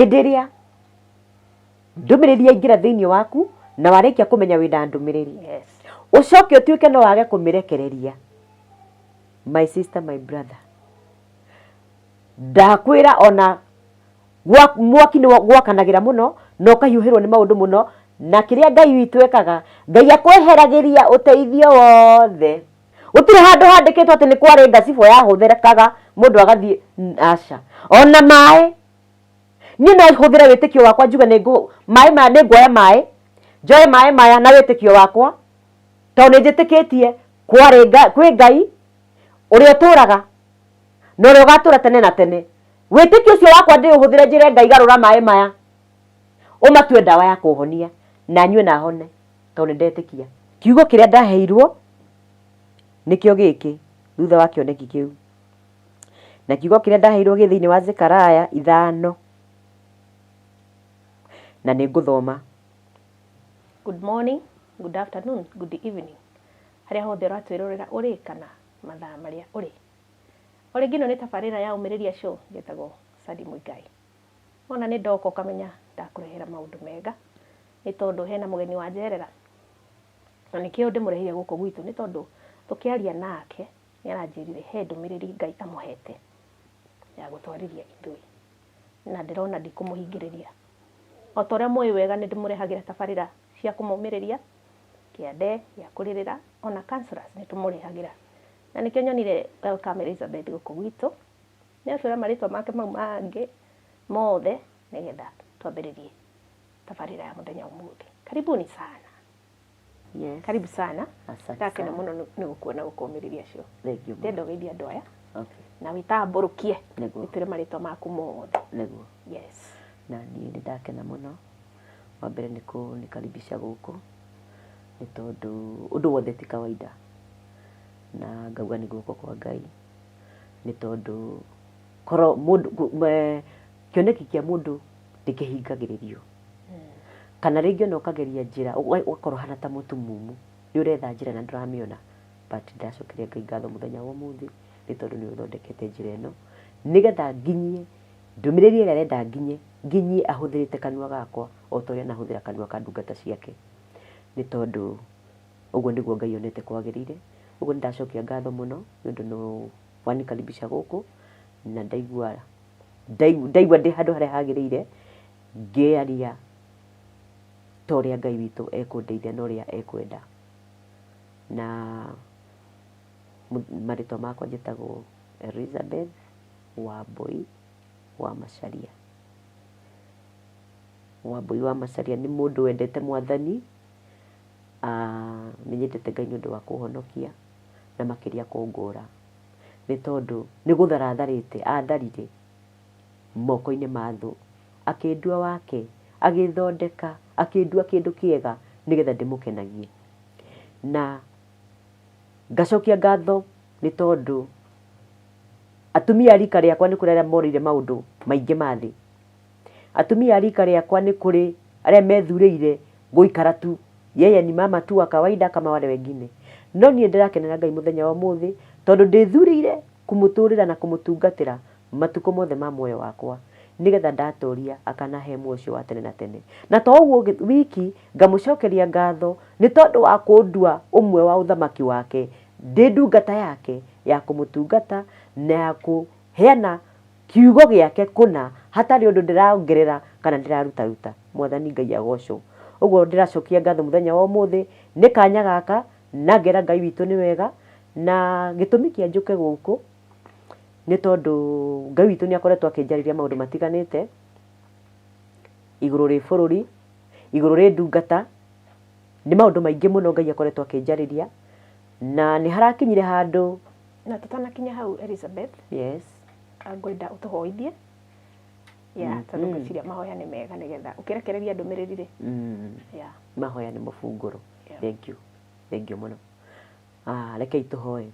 Hĩndĩ ĩrĩa ndũmĩrĩri yaingĩra thĩinĩ waku na warĩkia kũmenya wĩna ndũmĩrĩri, ũcoke ũtuĩke no wage kũmĩrekereria. My sister, my brother, ndakwĩra ona mwaki nĩ gwakanagĩra mũno na ũkahiũhĩrwo nĩ maũndũ mũno, na kĩrĩa Ngai witũ ekaga, Ngai akweheragĩria ũteithio wothe. Gũtirĩ handũ handĩkĩtwo atĩ nĩ kwarĩ ngacibũ yahũthĩkaga mũndũ agathiĩ, aca. Ona maĩ, niĩ no hũthĩre wĩtĩkio wakwa njuge maĩ maya nĩ nguoya maĩ, njoe maĩ maya na wĩtĩkio wakwa, tondũ nĩ njĩtĩkĩtie kwĩ Ngai ũrĩa ũtũraga na ũrĩa ũgatũra tene na tene. Wĩtĩkio ũcio wakwa ndĩũhũthĩre njĩre Ngai garũra maĩ maya ũmatue ndawa ya kũhonia na nyue na hone, tondũ nĩ ndetĩkia. Kiugo kĩrĩa ndaheirwo nĩkĩo gĩkĩ thutha wa kĩoneki kĩu, na kiugo kĩrĩa ndaheirwo gĩ thĩinĩ wa Zekaraya 5 na nĩ ngũthoma. Good morning, good afternoon, good evening. Harĩa hothe ũratwĩrorera ũrĩ kana mathaa marĩa ũrĩ. Olĩ ngĩno nĩ tabarĩra ya Ũmĩrĩria Show njĩtagwo Sadi Muigai. Ona nĩ ndoka ũkamenya ndakũrehera maũndũ mega nĩ tondũ hena mũgeni wa njerera. Na nĩkĩo ndĩmũrehire gũkũ gwitũ nĩ tondũ tũkĩaria nake nĩ aranjĩrire he ndũmĩrĩri Ngai amũhete ya gũtwarĩria ithuĩ. Na ndĩrona ndikũmũhingĩrĩria. O ta ũrĩa mũĩ wega nĩ ndĩmũrehagĩra tabarĩra cia kũmũmĩrĩria, kĩande gĩa kũrĩrĩra, ona counselors nĩ tũmũrehagĩra. Na nĩkĩo nyonire Welcome Elizabeth gũkũ gwitũ. Nĩ atwĩra marĩtwa make mau mangĩ mothe nĩgetha twambĩrĩrie tabarĩra ya mũthenya ũmũthĩ. Karibuni sana. Yes. Karibu sana. Ndakena mũno nĩ gũkuona gũkũ Ũmĩrĩria Show. Thank you. Ndenda ũgeithia andũ aya. Okay. Na wĩtambũrũkie. Nĩguo. Nĩtwĩre marĩtwa maku mothe. Nĩguo. Yes. Na niĩ nĩ ndakena mũno. Wa mbere nĩ kũnikaribisha gũkũ nĩ tondũ ũndũ wothe ti kawaida, na ngauga nĩ guoko kwa Ngai nĩ tondũ korwo kĩoneki kĩa mũndũ ndĩkĩhingagĩrĩrio, kana rĩngĩ ona ũkageria njĩra ũgakorwo hana ta mũtumumu, nĩ ũretha njĩra na ndũramĩona, but ndacokeria Ngai ngatho mũthenya wa ũmũthĩ nĩ tondũ nĩ ũthondekete njĩra ĩno nĩgetha nginyie ndũmĩrĩri ĩrĩa arenda nginyie ahũthĩrĩte kanua gakwa o ta ũrĩa nahũthĩra kanua ka ndungata ciake, nĩ tondũ ũguo nĩguo Ngai onete kwagĩrĩire. Ũguo nĩ ndacokia ngatho mũno nĩ ũndũ no wanikaribisha gũkũ, na ndaigua ndĩ handũ harĩa hagĩrĩire ngĩaria ta ũrĩa Ngai witũ ekũndeithia na ũrĩa ekwenda. Na marĩtwa makwa njĩtagwo Elizabeth Wambui wa Macharia. Wambui wa Macharia nĩ mũndũ wendete Mwathani, nĩ nyendete Ngai nĩ ũndũ wa kũhonokia na makĩria kũngũra, nĩ tondũ nĩ gũtharatharĩte atharire moko-inĩ ma thũ, akĩndua wake, agĩthondeka, akĩndua kĩndũ kĩega nĩgetha ndĩmũkenagie. Na ngacokia ngatho nĩ tondũ atumia a rika rĩakwa nĩ kũrĩ arĩa morĩire maũndũ maingĩ ma thĩ. Atumia a rika rĩakwa nĩ kũrĩ arĩa methurĩire gũikara tu yeye ni mama tu wa kawaida kama wale wengine. No niĩ ndĩrakenera Ngai mũthenya wa ũmũthĩ tondũ ndĩthurĩire kũmũtũrĩra na kũmũtungatĩra matukũ mothe ma muoyo wakwa nĩgetha ndatoria akanahe muoyo ũcio wa tene na tene. Na to ũguo wiki ngamũcokeria ngatho nĩ tondũ wa kũndua ũmwe wa ũthamaki wake, ndĩ ndungata yake ya kũmũtungata na ya kũheana kiugo gĩake kũna hatarĩ ũndũ ndĩraongerera kana ndĩrarutaruta. Mwathani Ngai agocwo. Ũguo ndĩracokia ngatho mũthenya wa ũmũthĩ nĩ kanya gaka na ngera Ngai witũ nĩ wega, na gĩtũmi kĩa njũke gũkũ nĩ tondũ Ngai witũ nĩ akoretwo akĩnjarĩria maũndũ matiganĩte igũrũ rĩ bũrũri, igũrũ rĩ ndungata, nĩ maũndũ maingĩ mũno Ngai akoretwo akĩnjarĩria, na nĩ harakinyire handũ. Na tũtanakinya hau Elizabeth, Yes. ngwenda ũtũhoithie tondũ ngwĩciria mahoya nĩ mega nĩgetha ũkĩrekereria ndũmĩrĩri rĩ. Mahoya nĩ mũbungũro. Thank you mũno. Rekei tũhoe.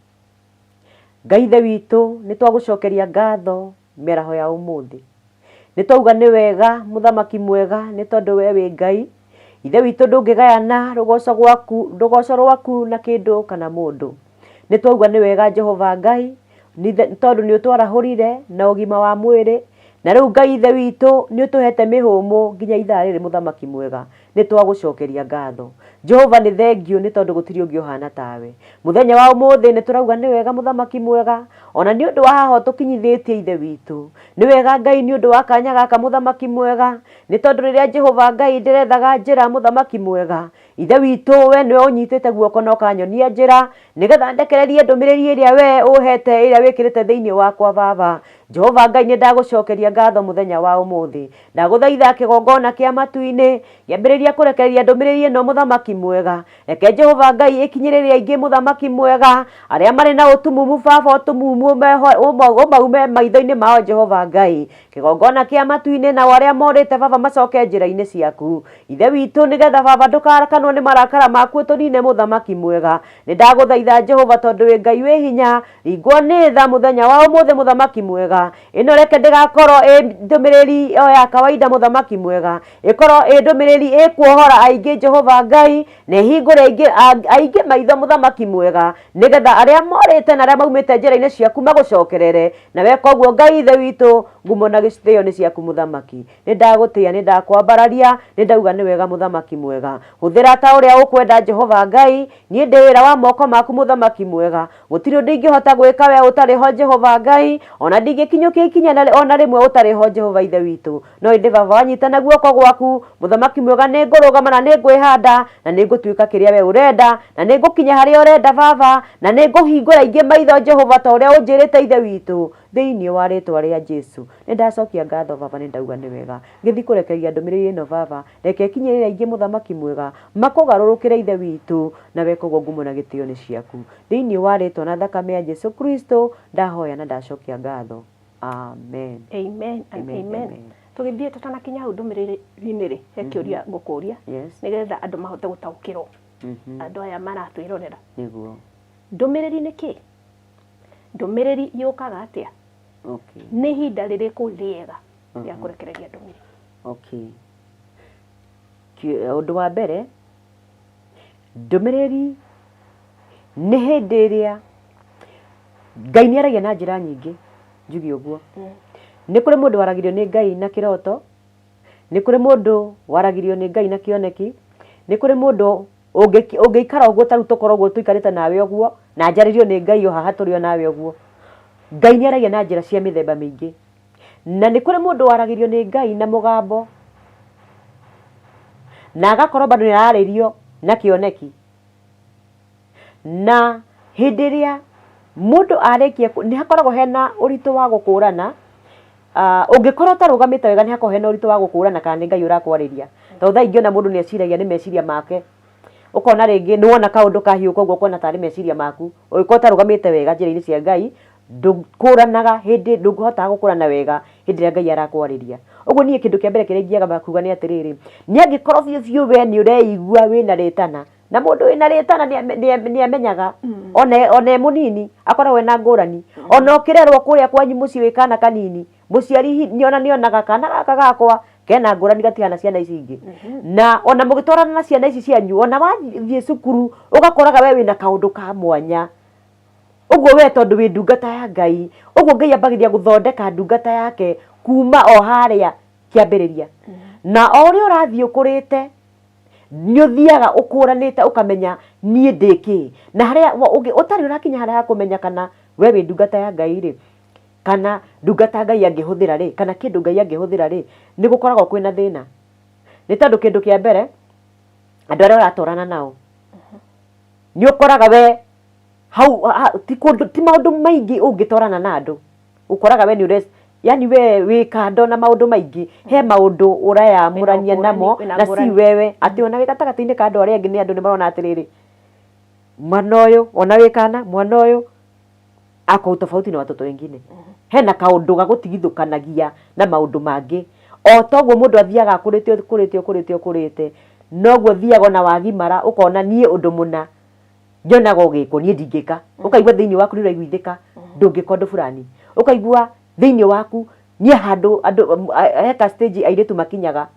Ngai ithe witũ nĩ twagũcokeria ngatho mĩaraho ya ũmũthĩ. Nĩ twauga nĩ wega mũthamaki mwega nĩ tondũ we wĩ Ngai. Ithe witũ ndũngĩgayana rũgoco rwaku na kĩndũ kana mũndũ. Nĩ twauga nĩ wega Jehova Ngai tondũ nĩ ũtwarahũrire na ũgima wa mwĩrĩ, na riu Ngai ithe witũ nĩ ũtũhete mĩhũmũ nginya ithaa rĩrĩ mũthamaki mwega, nĩ twagũcokeria ngatho. Jehova nĩ thengio nĩ tondũ gũtirĩ ũngĩ ũhana tawe. Mũthenya wa ũmũthĩ nĩ tũrauga nĩ wega mũthamaki mwega, ona nĩ ũndũ wa haha ũtũkinyithĩtie ithe witũ. Nĩ wega Ngai nĩ ũndũ wa kanya gaka mũthamaki mwega, nĩ tondũ rĩrĩa Jehova Ngai ndĩrethaga njĩra mũthamaki mwega, ithe witũ we nĩwe ũnyitĩte guoko na ũkanyonia njĩra, nĩgetha ndekererie ndũmĩrĩri ĩrĩa we ũhete ĩrĩa wĩkĩrĩte thĩinĩ wakwa Baba. Jehova Ngai nĩ ndagũcokeria ngatho mũthenya wa ũmũthĩ. Ndagũthaitha kĩgongona kĩa matu-inĩ gĩambĩrĩria kũrekereria ndũmĩrĩri ĩno mũthamaki mwega. Reke Jehova Ngai ĩkinyĩrĩrie aingĩ mũthamaki mwega, arĩa marĩ na ũtumumu Baba, ũtumumu ũmaume maitho-inĩ mao Jehova Ngai. Kĩgongona kĩa matu-inĩ na arĩa morĩte Baba macoke njĩra-inĩ ciaku. Ithe witũ nĩgetha Baba ndũkarakanwo nĩ marakara maku ũtũnine mũthamaki mwega. Nĩ ndagũthaitha Jehova tondũ wĩ Ngai wĩ hinya, ringwo nĩ tha mũthenya wa ũmũthĩ mũthamaki mwega. Ĩno reke ndĩgakorwo ndũmĩrĩri ya kawaida mũthamaki mwega, ĩkorwo ndũmĩrĩri ĩkuohora aingĩ Jehova Ngai, na ĩhingũre aingĩ maitho mũthamaki mwega, nĩgetha arĩa morĩte na arĩa maumĩte njĩra-inĩ ciaku magũcokerere. Na weka ũguo Ngai ithe witũ, ngumo na gĩtĩo nĩ ciaku mũthamaki. Nĩ ndagũtĩĩa, nĩ ndakwambararia, nĩ ndauga nĩ wega mũthamaki mwega. Hũthĩra ta ũrĩa ũkwenda Jehova Ngai, niĩ ndĩ wĩra wa moko maku mũthamaki mwega. Gũtirĩ ũndũ ingĩhota gwĩka we ũtarĩ ho Jehova Ngai, ona ndingĩkinyũkia ikinya ona rĩmwe ũtarĩ ho Jehova ithe witũ. No ĩndĩ Baba wanyitana guoko gwaku mũthamaki mwega, nĩ ngũrũgama na nĩ ngwĩhanda na nĩ ngũtuĩka kĩrĩa we ũrenda, na nĩ ngũkinya harĩa ũrenda Baba, na nĩ ngũhingũra aingĩ maitho Jehova ta ũrĩa ũnjĩrĩte ithe witũ, thĩinĩ wa rĩtwa rĩa Jesu. Nĩ ndacokia ngatho Baba, nĩ ndauga nĩ wega. Ngĩthiĩ kũrekereria ndũmĩrĩri ĩno Baba, reke ĩkinyĩrĩre aingĩ mũthamaki mwega, makũgarũrũkĩre ithe witũ, na weka ũguo ngumo na gĩtĩo nĩ ciaku. Thĩinĩ wa rĩtwa na thakame ya Jesu Kristo ndahoya na ndacokia ngatho. Amen. Amen and amen. Tũgĩthiĩ tũtanakinya hau ndũmĩrĩri-inĩ rĩ, he kĩũria ngũkũria nĩgetha andũ mahote gũtaũkĩrwo, andũ aya maratwĩrorera. Nĩguo. Ndũmĩrĩri nĩ kĩ? Ndũmĩrĩri yũkaga atĩa? Okay. Nĩ ihinda rĩrĩkũ rĩega rĩa kũrekereria ndũmĩrĩri? Okay. Ũndũ wa mbere, ndũmĩrĩri nĩ hĩndĩ ĩrĩa Ngai nĩ aragia na njĩra nyingĩ, njuge ũguo. Nĩ kũrĩ mũndũ waragirio nĩ Ngai na kĩroto, nĩ kũrĩ mũndũ waragirio nĩ Ngai na kĩoneki, nĩ kũrĩ mũndũ ũngĩikara ũguo ta rĩu tũkorwo ũguo tũikarĩte nawe ũguo, na njarĩrio nĩ Ngai o haha tũrĩ o nawe ũguo. Ngai nĩ aragia na njĩra cia mĩthemba mĩingĩ, na nĩ kũrĩ mũndũ waragirio nĩ Ngai na mũgambo, na agakorwo bado nĩ ararĩrio na kĩoneki. Na hĩndĩ ĩrĩa mũndũ arĩkia, nĩ hakoragwo hena ũritũ wa gũkũrana. Ũngĩkorwo ũtarũgamĩte wega nĩ hakoragwo hena ũritũ wa gũkũrana kana nĩ Ngai ũrakwarĩria. Tondũ thaa ingĩ ona mũndũ nĩ eciragia nĩ meciria make, ũkona rĩngĩ nĩ wona kaũndũ kahiũka ũguo ũkona tarĩ meciria maku. Ũngĩkorwo ũtarũgamĩte wega njĩra-inĩ cia Ngai, ndũkũranaga hĩndĩ, ndũngĩhotaga gũkũrana wega hĩndĩ ĩrĩa Ngai arakwarĩria. Ũguo niĩ kĩndũ kĩa mbere kĩrĩa ingĩaga kuuga nĩ atĩrĩrĩ, nĩ angĩkorwo biũ we nĩ ũreigua wĩna rĩtana, na mũndũ wĩna rĩtana nĩ amenyaga, ona mũnini akoragwo ena ngũrani, ona ũkĩrerwo kũrĩa kwanyu mũciĩ wĩ kana kanini, mũciari nĩonaga kana gaka gakwa kena ngũrani gatihana ciana ici ingĩ. Na ona mũgĩtwarana na ciana ici cianyu, ona wathiĩ cukuru ũgakoraga we wĩna kaũndũ ka mwanya. Ũguo we tondũ wĩ ndungata ya Ngai, ũguo Ngai ambagĩrĩria gũthondeka ndungata yake kuma o harĩa kĩambĩrĩria. Na o ũrĩa ũrathiĩ ũkũrĩte, nĩ ũthiaga ũkũranĩte ũkamenya niĩ ndĩkĩ. Na harĩa ũtarĩ ũrakinya harĩa kũmenya kana we wĩ ndungata ya Ngai rĩ, kana ndungata Ngai angĩhũthĩra rĩ, kana kĩndũ Ngai angĩhũthĩra rĩ, nĩ gũkoragwo kwĩna thĩna. Nĩ tondũ kĩndũ kĩa mbere, andũ arĩa ũratwarana nao, nĩ ũkoraga we hau ti maũndũ maingĩ ũngĩtwarana na andũ. Ũkoraga we nĩ yani we wĩ kando na maũndũ maingĩ, he maũndũ ũrayamũrania namo na si wewe, atĩ ona wĩ gatagatĩ-inĩ ka andũ arĩa angĩ nĩ andũ nĩ marona atĩrĩrĩ, mwana ũyũ ona wĩ kana, mwana ũyũ ako tofauti na watoto wengine. Hena kaũndũ gagũtigithũkanagia na maũndũ mangĩ. O toguo mũndũ athiaga kũrĩte, noguo thiaga na wagimara ũkona niĩ ũndũ mũna nyonaga ũgĩkwo niĩ ndingĩka. Ũkaigua thĩinĩ waku nĩ ũraiguithĩka ndũngĩka ũndũ fulani. Ũkaigua thĩinĩ waku niĩ handũ andũ heta stage airĩtu makinyaga,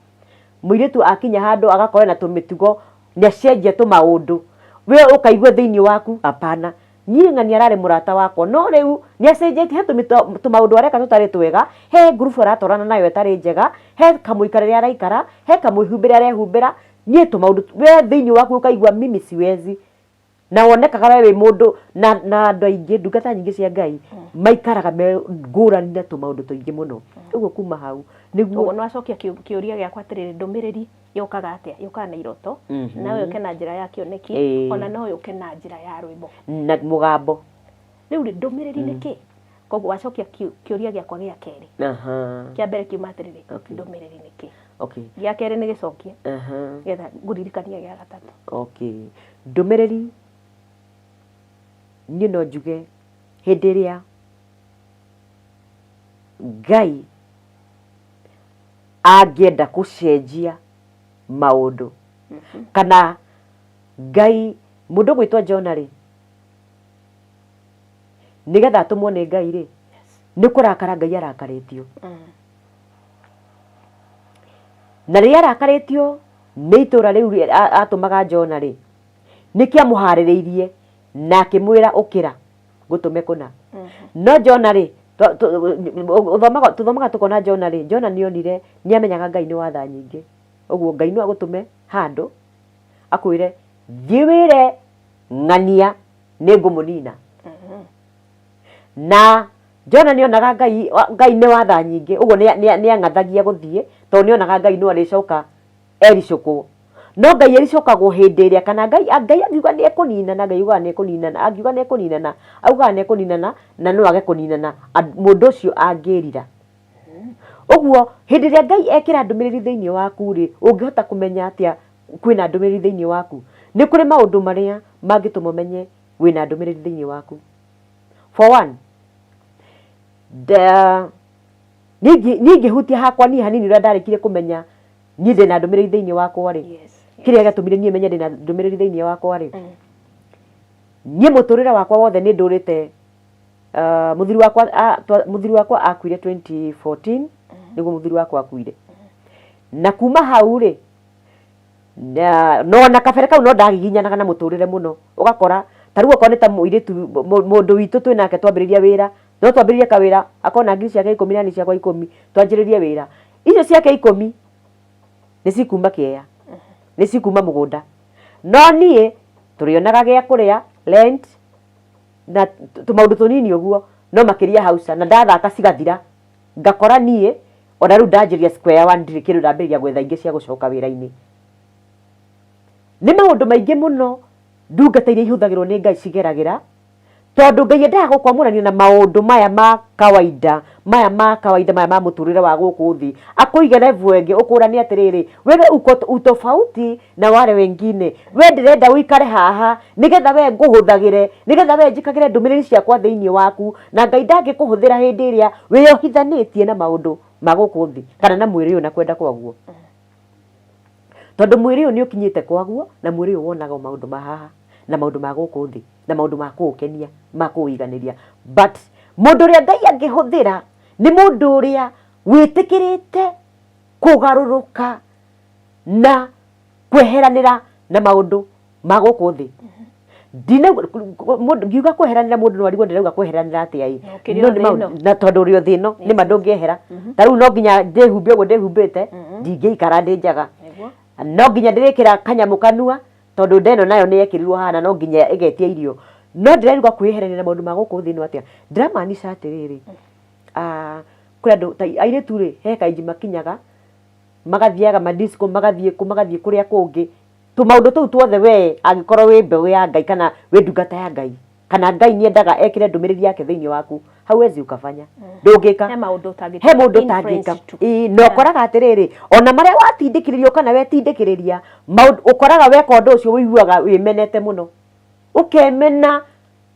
mũirĩtu akinya handũ agakorwo na tũmĩtugo nĩ acenjia tũmaũndũ, we ũkaigua thĩinĩ waku hapana, niĩ ng'ani ararĩ mũrata wakwa no rĩu nĩacenjetie he tũmaũndũ areka tũtarĩ twega, he ngurubu aratwarana nayo ĩtarĩ njega, he kamũikarĩre araikara, he kamwĩhumbĩre arehumbĩra, niĩ tũmaũndũ we thĩinĩ waku ũkaigua mimi siwezi, na wonekaga we wĩ mũndũ na andũ aingĩ ndungata nyingĩ cia Ngai maikaraga ngũrani na tũmaũndũ tũingĩ mũno. Ũguo kuma hau nĩguo no acokia kĩũria gĩakwa atĩrĩrĩ, ndũmĩrĩri yũkaga atĩa? Yũkaga na iroto, no yũke na njĩra ya kĩoneki, ona no yũke na njĩra ya rwĩmbo na mũgambo. Rĩu ndũmĩrĩri nĩ kĩ? Koguo wacokia kĩũria gĩakwa gĩa kerĩ, kĩa mbere kiuma atĩrĩrĩ, ndũmĩrĩri nĩ kĩ? Gĩa kerĩ nĩ gĩcokie, getha ngũririkanie gĩa gatatũ. Ndũmĩrĩri niĩ no njuge hĩndĩ ĩrĩa Ngai angĩenda gũcenjia maũndũ, kana Ngai mũndũ gwĩtwo Jona rĩ, nĩgetha atũmwo nĩ Ngai rĩ, nĩ kũrakara Ngai arakarĩtio, na rĩrĩa arakarĩtio nĩ itũũra rĩu atũmaga Jona rĩ, nĩkĩo amũharĩrĩirie na akĩmwĩra ũkĩra ngũtũme kũna. No Jona rĩ, tuthomaga tukona Jona rĩ, Jona nĩonire, nĩamenyaga Ngai nĩ wa tha nyingĩ, ũguo Ngai no agũtũme handũ akwĩre thiĩ wĩre ng'ania nĩ ngũmũnina. Na Jona nĩonaga Ngai nĩ wa tha nyingĩ, ũguo nĩang'athagia gũthiĩ tondũ nĩonaga Ngai no arĩcoka ericũkwo. No Ngai ericũkagwo hĩndĩ ĩrĩa, kana Ngai angiuga nĩ ekũninana, Ngai augaga nĩ ekũninana, angiuga nĩ ekũninana, augaga nĩ ekũninana, na no age kũninana mũndũ ũcio angĩrira. Ũguo hĩndĩ ĩrĩa Ngai ekĩra ndũmĩrĩri thĩinĩ waku rĩ, ũngĩhota kũmenya atĩa kwĩna ndũmĩrĩri thĩinĩ waku? Nĩ kũrĩ maũndũ marĩa mangĩtũma ũmenye wĩna ndũmĩrĩri thĩinĩ waku. For one, niĩ ingĩhutia hakwa niĩ hanini ũrĩa ndarĩkire kũmenya niĩ ndĩna ndũmĩrĩri thĩinĩ wakwa rĩ, kĩrĩa gĩatũmire niĩ menye ndĩna ndũmĩrĩri thĩinĩ wakwa rĩ, niĩ mũtũrĩre wakwa wothe nĩ ndũrĩte, mũthuri wakwa akuire 2014, nĩguo mũthuri wakwa akuire, na kuma hau rĩ, no na kabere kau no ndagiginyanaga na mũtũrĩre mũno, ũgakora ta rĩu okorwo nĩ ta mũirĩtu mũndũ witũ twĩ nake twambĩrĩria wĩra, no twambĩrĩrie kawĩra akona ngiri ciake 10 na ni ciakwa 10, twanjĩrĩrie wĩra, icio ciake 10 nĩ cikuma kĩeya, nĩ cikuma mũgũnda, no niĩ tũrĩonaga gĩa kũrĩa rent na tũmaũndũ tũnini ũguo, no makĩria hausa, na ndathaka cigathira, ngakora niĩ ona rĩu ndanjĩria square one ndirĩ kĩndũ ndambĩrĩria gwetha ingĩ cia gũcoka wĩra-inĩ. Nĩ maũndũ maingĩ mũno ndungata iria ihũthagĩrwo nĩ Ngai cigeragĩra, tondũ Ngai endaga gũkwamũrania na maũndũ maya ma kawaida maya ma mũtũrĩre wa gũkũ thĩ, akũige level ĩngĩ, ũkũranie atĩrĩrĩ, wewe uko utofauti na wale wengine, we ndĩrenda ũikare haha nĩgetha we ngũhũthagĩre, nĩgetha we njĩkagĩre ndũmĩrĩri ciakwa thĩinĩ waku, na Ngai ndangĩkũhũthĩra hĩndĩ ĩrĩa wĩyohithanĩtie na maũndũ ma gũkũ thĩ, kana na mwĩrĩ ũyũ na kwenda kwaguo. Tondũ mwĩrĩ ũyũ nĩ ũkinyĩte kwaguo, na mwĩrĩ ũyũ wonaga maũndũ ma haha na maũndũ ma gũkũ thĩ na maũndũ ma kũũkenia, ma kũũiganĩria. But mũndũ ũrĩa Ngai angĩhũthĩra nĩ mũndũ ũrĩa wĩtĩkĩrĩte kũgarũrũka na kweheranĩra na maũndũ ma gũkũ thĩ. Ngiuga kweheranĩra mũndũ no arigwo ndĩrauga kweheranĩra atĩa ĩ, na tondũ ũrĩ o thĩ ĩno nĩ ma ndũngĩehera. Ta rĩu no nginya ndĩhumbe ũguo ndĩhumbĩte, ndingĩikara ndĩ njaga, no nginya ndĩrĩkĩra kanyamũ kanua tondũ nda ĩno nayo nĩ yekĩrirwo hana, no nginya ĩgetia irio, no ndĩreruga kwĩyeherania na maũndũ ma gũkũ thĩ ĩno atĩa. Ndĩramaanisha atĩrĩrĩ, kũrĩ andũ ta airĩtu rĩ, he kaingĩ makinyaga magathiaga madisco, magathiĩ kũrĩa kũngĩ, tũmaũndũ tũu tuothe we angĩkorwo wĩ mbeũ ya Ngai kana wĩ ndungata ya Ngai, kana Ngai nĩendaga ekĩre ndũmĩrĩri yake thĩinĩ waku, hauwezi ukafanya, ndũngĩka, he mũndũ ũtangĩka. Na ũkoraga atĩrĩrĩ, ona marĩa watindĩkĩrĩrio kana wetindĩkĩrĩria, ũkoraga weka ũndũ ũcio wĩiguaga wĩmenete mũno, ũkemena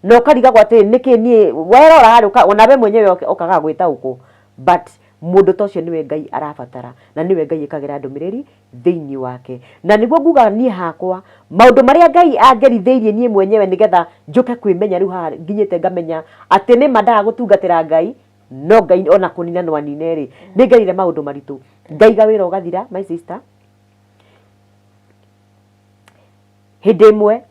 na ũkarigagwo atĩrĩrĩ nĩkĩ niĩ, werora harĩ ona we mwenyewe ũkaga gwĩtaũkwo. But mũndũ ta ũcio nĩwe Ngai arabatara, na nĩwe Ngai ĩkagĩra ndũmĩrĩri thĩinĩ wake. Na nĩguo nguga niĩ hakwa, maũndũ marĩa Ngai angerithĩirie niĩ mwenyewe nĩgetha njũke kwĩmenya rĩu haha nginyĩte ngamenya atĩ nĩ ma ndaga gũtungatĩra Ngai, no Ngai ona kũnina no anine rĩ, nĩ ngerire maũndũ maritũ, ngaiga wĩra ũgathira. My sister, hĩndĩ ĩmwe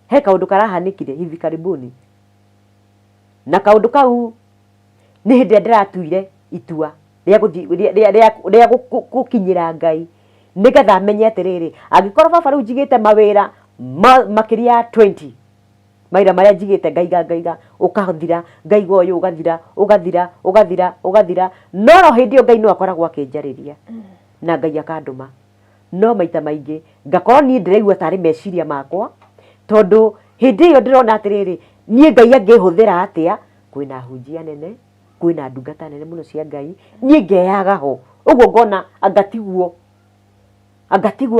he kaundu karahanikire hivi karibuni na kaundu kau ni hindi ndiratuire itua ria gukinyira Ngai nigetha menye atiriri angikorwo baba riu njigite mawira makiria 20 maira maria njigite ngaiga ukathira ngaiga uyu ugathira no hindi Ngai no akoragwo akinjariria na Ngai akanduma no maita maingi ngakorwo ni ndiraigua tari meciria makwa tondu hindi iyo ndirona atiriri nie Ngai angihuthira atia kwina hunjia nene kwina ndungata nene muno cia Ngai nie ngeyaga ho uguo ngona angatigwo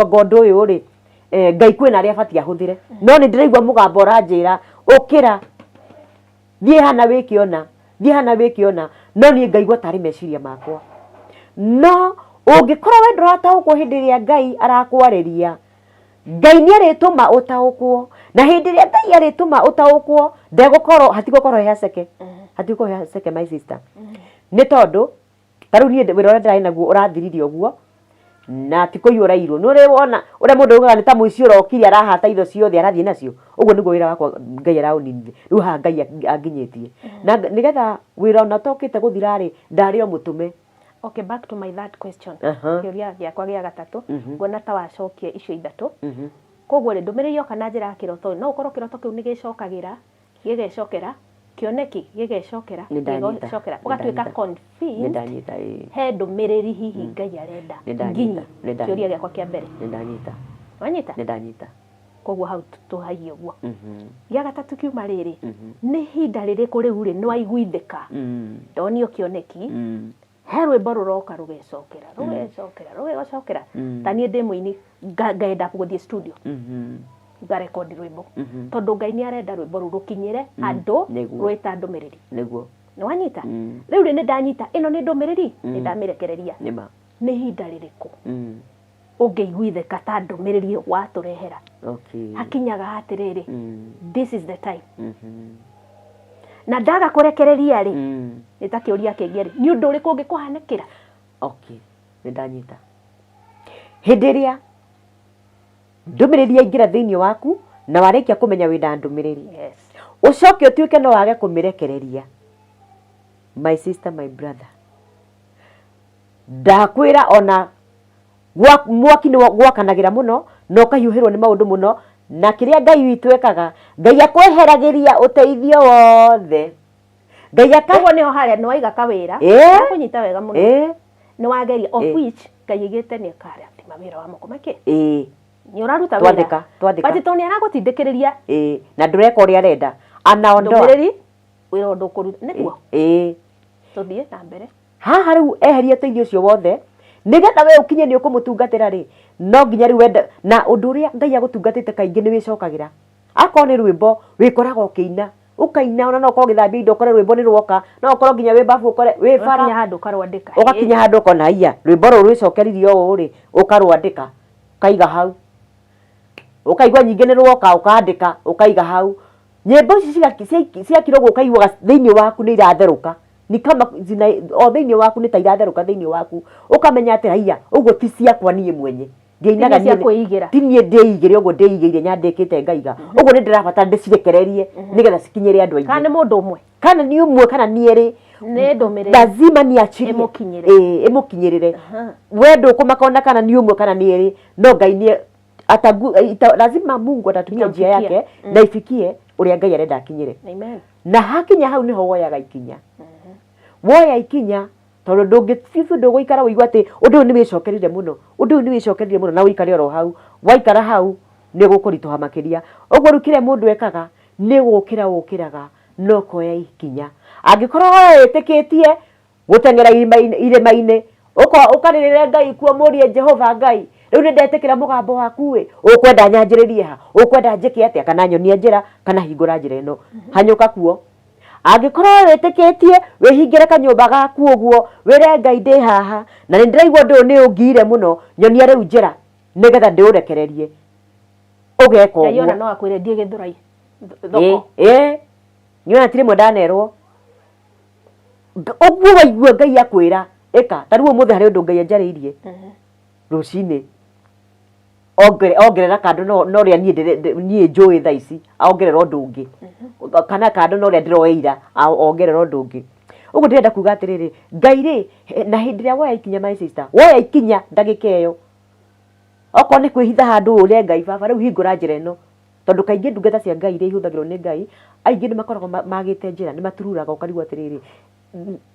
ngondo uyu ri Ngai kwina aria batia huthire no ni ndiraigua mugambo uranjira ukira thie hana wikiona no nie ngaigua tari meciria makwa no ungikorwo we ndurataukwo hindi ria Ngai arakwariria Ngai ni arituma utaukwo na hindi ria Ngai arituma utaukwo ndegukorwo hatigukorwo he haceke my sister ni tondu taru ni wira uria ndirai naguo urathiririe uguo na tikuyu urairwo no wona uria mundu ugaga ni ta muici urokiri arahata indo ciothe arathie nacio uguo niguo wira wakwa Ngai araunini riu ha Ngai anginyitie na nigetha wira ona tokite guthira ri ndari o mutume. Okay, back to my that question. Kiuria giakwa gia gatatu ngona ta wacokie icio ithatu koguo ri ndumiriri yoka na njira ya kiroto no ukorwo kiroto kiu ni gicokagira gigecokera kioneki gigecokera gigecokera ugatuika confused he ndumiriri hihi Ngai arenda nginya kiuria giakwa kia mbere wanyita koguo hau tuhagie uguo gia gatatu kiuma riri ni hinda ririku riu ri no aiguithika ndonio kioneki he rwimbo ruroka rugecokera tanie ndi muini ngaenda guthie studio ngarekodi rwimbo tondu Ngai ni arenda rwimbo ru rukinyire andu rwita ndumiriri niguo ni wanyita riu ni ndanyita ino ni ndumiriri ni ndamirekereria ni hinda ririku ungeiguithika ta ndumiriri waturehera hakinyaga atiriri this is the time na ndaga kurekereria ri nitakiuria kingi ri ni undu uriku ngikuhanikira ni ndanyita hindi ria ndumiriri aingira thiini waku na warikia kumenya wina ndumiriri ucoke utuike no wage kumirekereria my sister my brother ndakwira ona mwaki ni gwakanagira muno no kahiuhirwo ni maundu muno na kiria Ngai witu ekaga Ngai akweheragiria uteithio wothe Ngai akagwo niho haria no aiga kawira kunyita wega muno ni wageria of which Ngai igite ni kare ati mawira wa moko make ni uraruta wira twandika toni aragutindikiriria na ndureka uria arenda ana ondoa ndumiriri wira undu kuruta niguo tuthie na mbere haha riu eheria uteithio ucio wothe nigetha we ukinye ni ukumutungatira ri no nginya riu wenda na undu uria Ngai agutungatite kaingi ni wicokagira akoo ni rwimbo wikoraga ukiina ukaina ona no ko githambia indo kore rwimbo ni rwoka no ukorwo nginya we bafu ukore we fara ugakinya handu ukarwandika ugakinya handu ukona haiya rwimbo ru rwicokeririe o ri ukarwandika ukaiga hau ukaigwa nyingi ni rwoka ukandika ukaiga hau nyimbo ici cia kirogo ukaigwa thiini waku ni iratheruka ni kama zina o thiini waku ni ta iratheruka thiini waku ukamenya ati haiya uguo ti ciakwa nie mwenye ngeinaga ni kuigira ti nie ndeigire uguo ndeigire nyandikite ngaiga uguo ni ndirabata ndicirekererie nigetha cikinyire andu aingi kana mundu umwe kana ni umwe kana ni eri ni ndumiriri lazima ni achirie imukinyirire wendo kumakona kana ni umwe kana ni eri no Ngai ni lazima Mungu atatumia njia yake na ifikie uria Ngai arenda akinyire amen na hakinya hau niho woyaga ikinya woya ikinya tondu ndungithiu nduguikara uigwa ati undu ni wicokerire muno na uikare oro hau waikara hau ni gukurituha makiria uguo rukire mundu ekaga ni gukiraga no koya ikinya angikorwo etikitie gutengera irima-ini ukaririre Ngai kuo murie Jehova Ngai riu ni ndetikira mugambo waku we ukwenda nyanjiririe ha ukwenda njike atia kana nyonie njira kana hingura njira ino hanyuka kuo angikorwo wetikitie wihingire kanyumba gaku uguo wire Ngai ndi haha na ni ndiraigwa ndu ni ungire muno nyonia riu njira nigetha ndiurekererie ugeka uguo yona no akwire ndie githurai thoko nyona tiri mwendanerwo uguo waigua Ngai akwira eka tariu muthe hari undu Ngai anjariirie rucini ongerera kando no ria nie njui tha ici ongerera undu ungi kana kando no ria ndiroeira ongerera undu ungi uguo ndirenda kuga atiriri Ngai ri na hindi ria woya ikinya my sister woya ikinya ndagika iyo oko ni kwihitha handu ure Ngai baba riu hingura njira ino tondu kaingi ndungata cia Ngai ri ihuthagirwo ni Ngai aingi ni makoragwo magite njira ni matururaga ukarigwo atiriri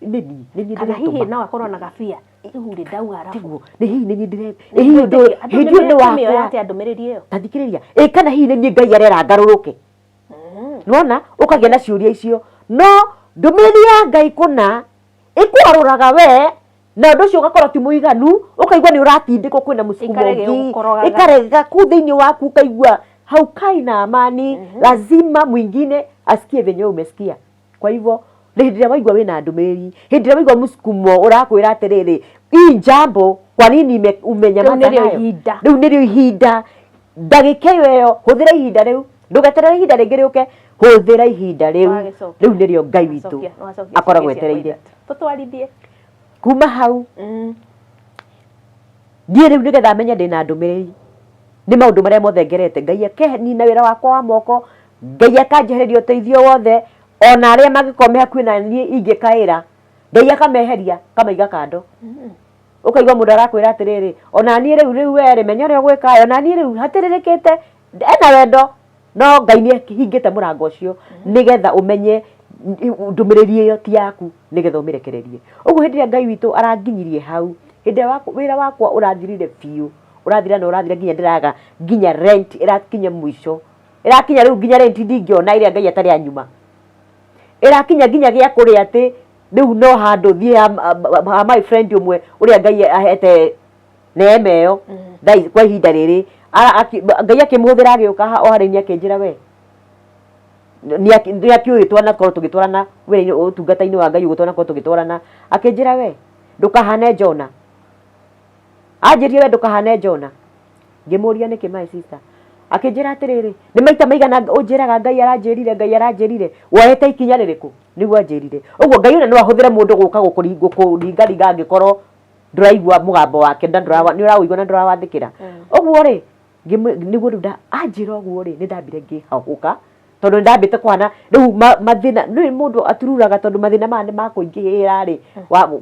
nini kana hihi no akorwo na gabia ihuri ndauga arabu ni hihi nini ndire hihi ndio wakwa ati andumiriri iyo tathikiriria kana hihi nini Ngai arera ngaruruke nona ukagia na ciuria icio no ndumiriri ya Ngai kuna ikwaruraga we na ndu cio ugakorwo ti muiganu ukaigwa ni uratindikwo kwina musukumo ngi ikarega ku thiini waku ukaigwa hau kaina amani lazima mwingine asikie venye umesikia kwa hivyo hindi ria waigwa wina ndumiriri hindi ria waigwa musukumo urakwira atiriri hii jambo kwa nini umenyamaza nayo riu nirio ihinda ndagika iyo huthira ihinda riu ndugeterere ihinda ringi riuke huthira ihinda riu nirio Ngai witu akoragwo etereire tutwarithie kuma hau ndie riu nigetha menye ndina ndumiriri ni maundu maria mothe ngerete Ngai akenina wira wakwa wa moko Ngai akanjehereria uteithio wothe ona aria magikombe hakuhi na nie ingikaira Ngai akameheria kamaiga kando ukaigwa mundu arakwira atiriri ona nie riu were menya ria gwika ona nie riu hatiririkite ena wendo no Ngai ni hingite murango ucio nigetha umenye ndumiriri iyo ti yaku nigetha umirekererie uguo hindi ria Ngai witu aranginyirie hau hindi wira wakwa urathirire biu urathira na urathira nginya ndiraga nginya rent irakinya mwisho irakinya riu nginya rent ndingiona iria Ngai atari anyuma irakinya nginya gia kuria ati riu no handu thie my friend umwe uria Ngai ahete neema iyo dai kwa ihinda riri Ngai akimuhuthira agiuka o hari ni akinjira we ni akiuitwa na korwo tugitwarana wira-ini utungata-ini wa Ngai ugutwana korwo tugitwarana akinjira we ndukahane Jona anjirie we ndukahane Jona ngimuria niki my sister akinjira atiriri ni maita maigana unjiraga Ngai aranjirire woete ikinya ririku niguo anjirire uguo Ngai ona no ahuthire mundu guka gukuringa angikorwo nduraigua mugambo wake ni urawigua na ndurawathikira uguo ri niguo nda anjira uguo ri ni ndambire ngihahuka tondu ndambite kwana riu mathina ni mundu atururaga tondu mathina mane makuingihira ri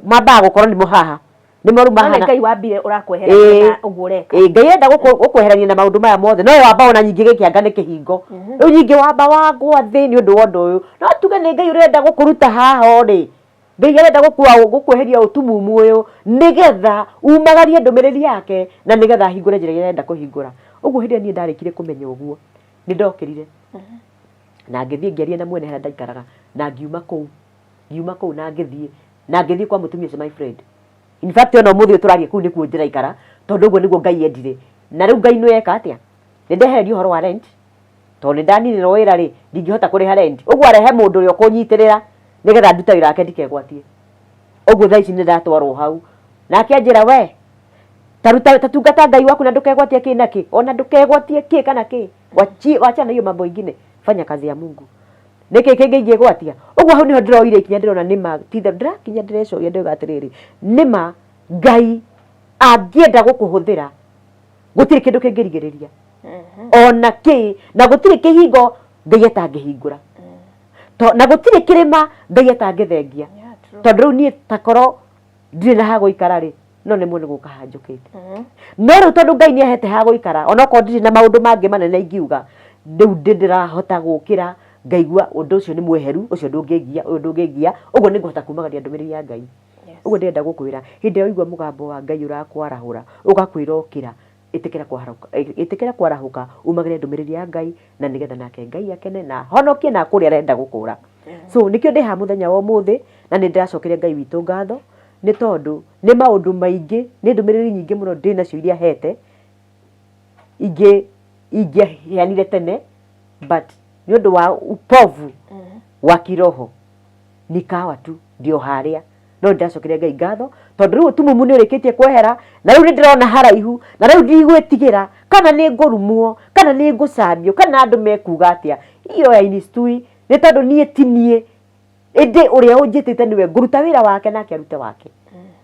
mambaga gukorwo ni muhaha ni moru mahana Ngai wambire urakweherania uguo reka Ngai enda gukweherania na maundu maya mothe no wamba ona nyingi gikianga ni kihingo riu nyingi wamba wagwa thi ni undu wondu uyu no tuge ni Ngai urenda gukuruta haha ri Ngai arenda gukweheria utumumu uyu nigetha umagarie ndumiriri yake na nigetha hingure njira iria arenda kuhingura uguo hindi ni ndarikire kumenya uguo ni ndokirire na ngithie ngeria na mwene hara ndaikaraga na ngiuma kuu na ngithie kwa mutumia ucio my friend in fact ona muthio turagie kuu nikuo ndiraikara tondu uguo niguo Ngai endire na riu Ngai no eka atia ni ndehererio horo wa rent tondu ni ndaninirwo wira ri ndingihota kuriha rent uguo arehe mundu uria kunyitirira nigetha nduta wira wake ndikegwatie uguo thaa ici ni ndatwarwo hau nake anjira we tatungata Ngai waku na ndukegwatie ki naki ona ndukegwatie ki kana ki wachana hiyo mambo ingine fanya kazi ya Mungu niki kingi ingigwatia uguo hau niho ndiroire ikinya ndirona nima titha ndirakinya ndirecoria ndiuga atiriri nima Ngai angienda gukuhuthira gutiri kindu kingirigiriria ona ki na gutiri kihingo Ngai atangihingura na gutiri kirima Ngai atangithengia tondu riu nie takoro ndire na ha guikara ri no ni mwene guka hanjukite no riu tondu Ngai ni ahete ha guikara ona ko ndire na maundu mangi manene ingiuga riu ndirahota gukira ngaigua undu ucio ni mweheru ucio ndungigia uguo ni ngihota kumagaria ndumiriri ya Ngai uguo ndirenda gukwira hindi ya igua mugambo wa Ngai urakwarahura ugakwira ukira itikira kwarahuka umagaria ndumiriri ya Ngai na nigetha nake Ngai akene na honokie na kuria arenda gukura so nikio ndi ha muthenya wa umuthi na ni ndiracokeria Ngai witu ngatho ni tondu ni maundu maingi ni ndumiriri nyingi muno ndinacio iria hete ingiheanire tene but ni undu wa upovu wa kiroho nikawa tu ndio haria no ndacokeria Ngai ngatho tondu riu tumumu ni urikitie kwehera na riu ndirona haraihu na riu ndigwitigira kana ni ngurumuo kana ni ngucambio kana andu mekuga atia iyo ya inistui ni tondu nie tinie indi uria unjitite niwe nguruta wira wake nake arute wake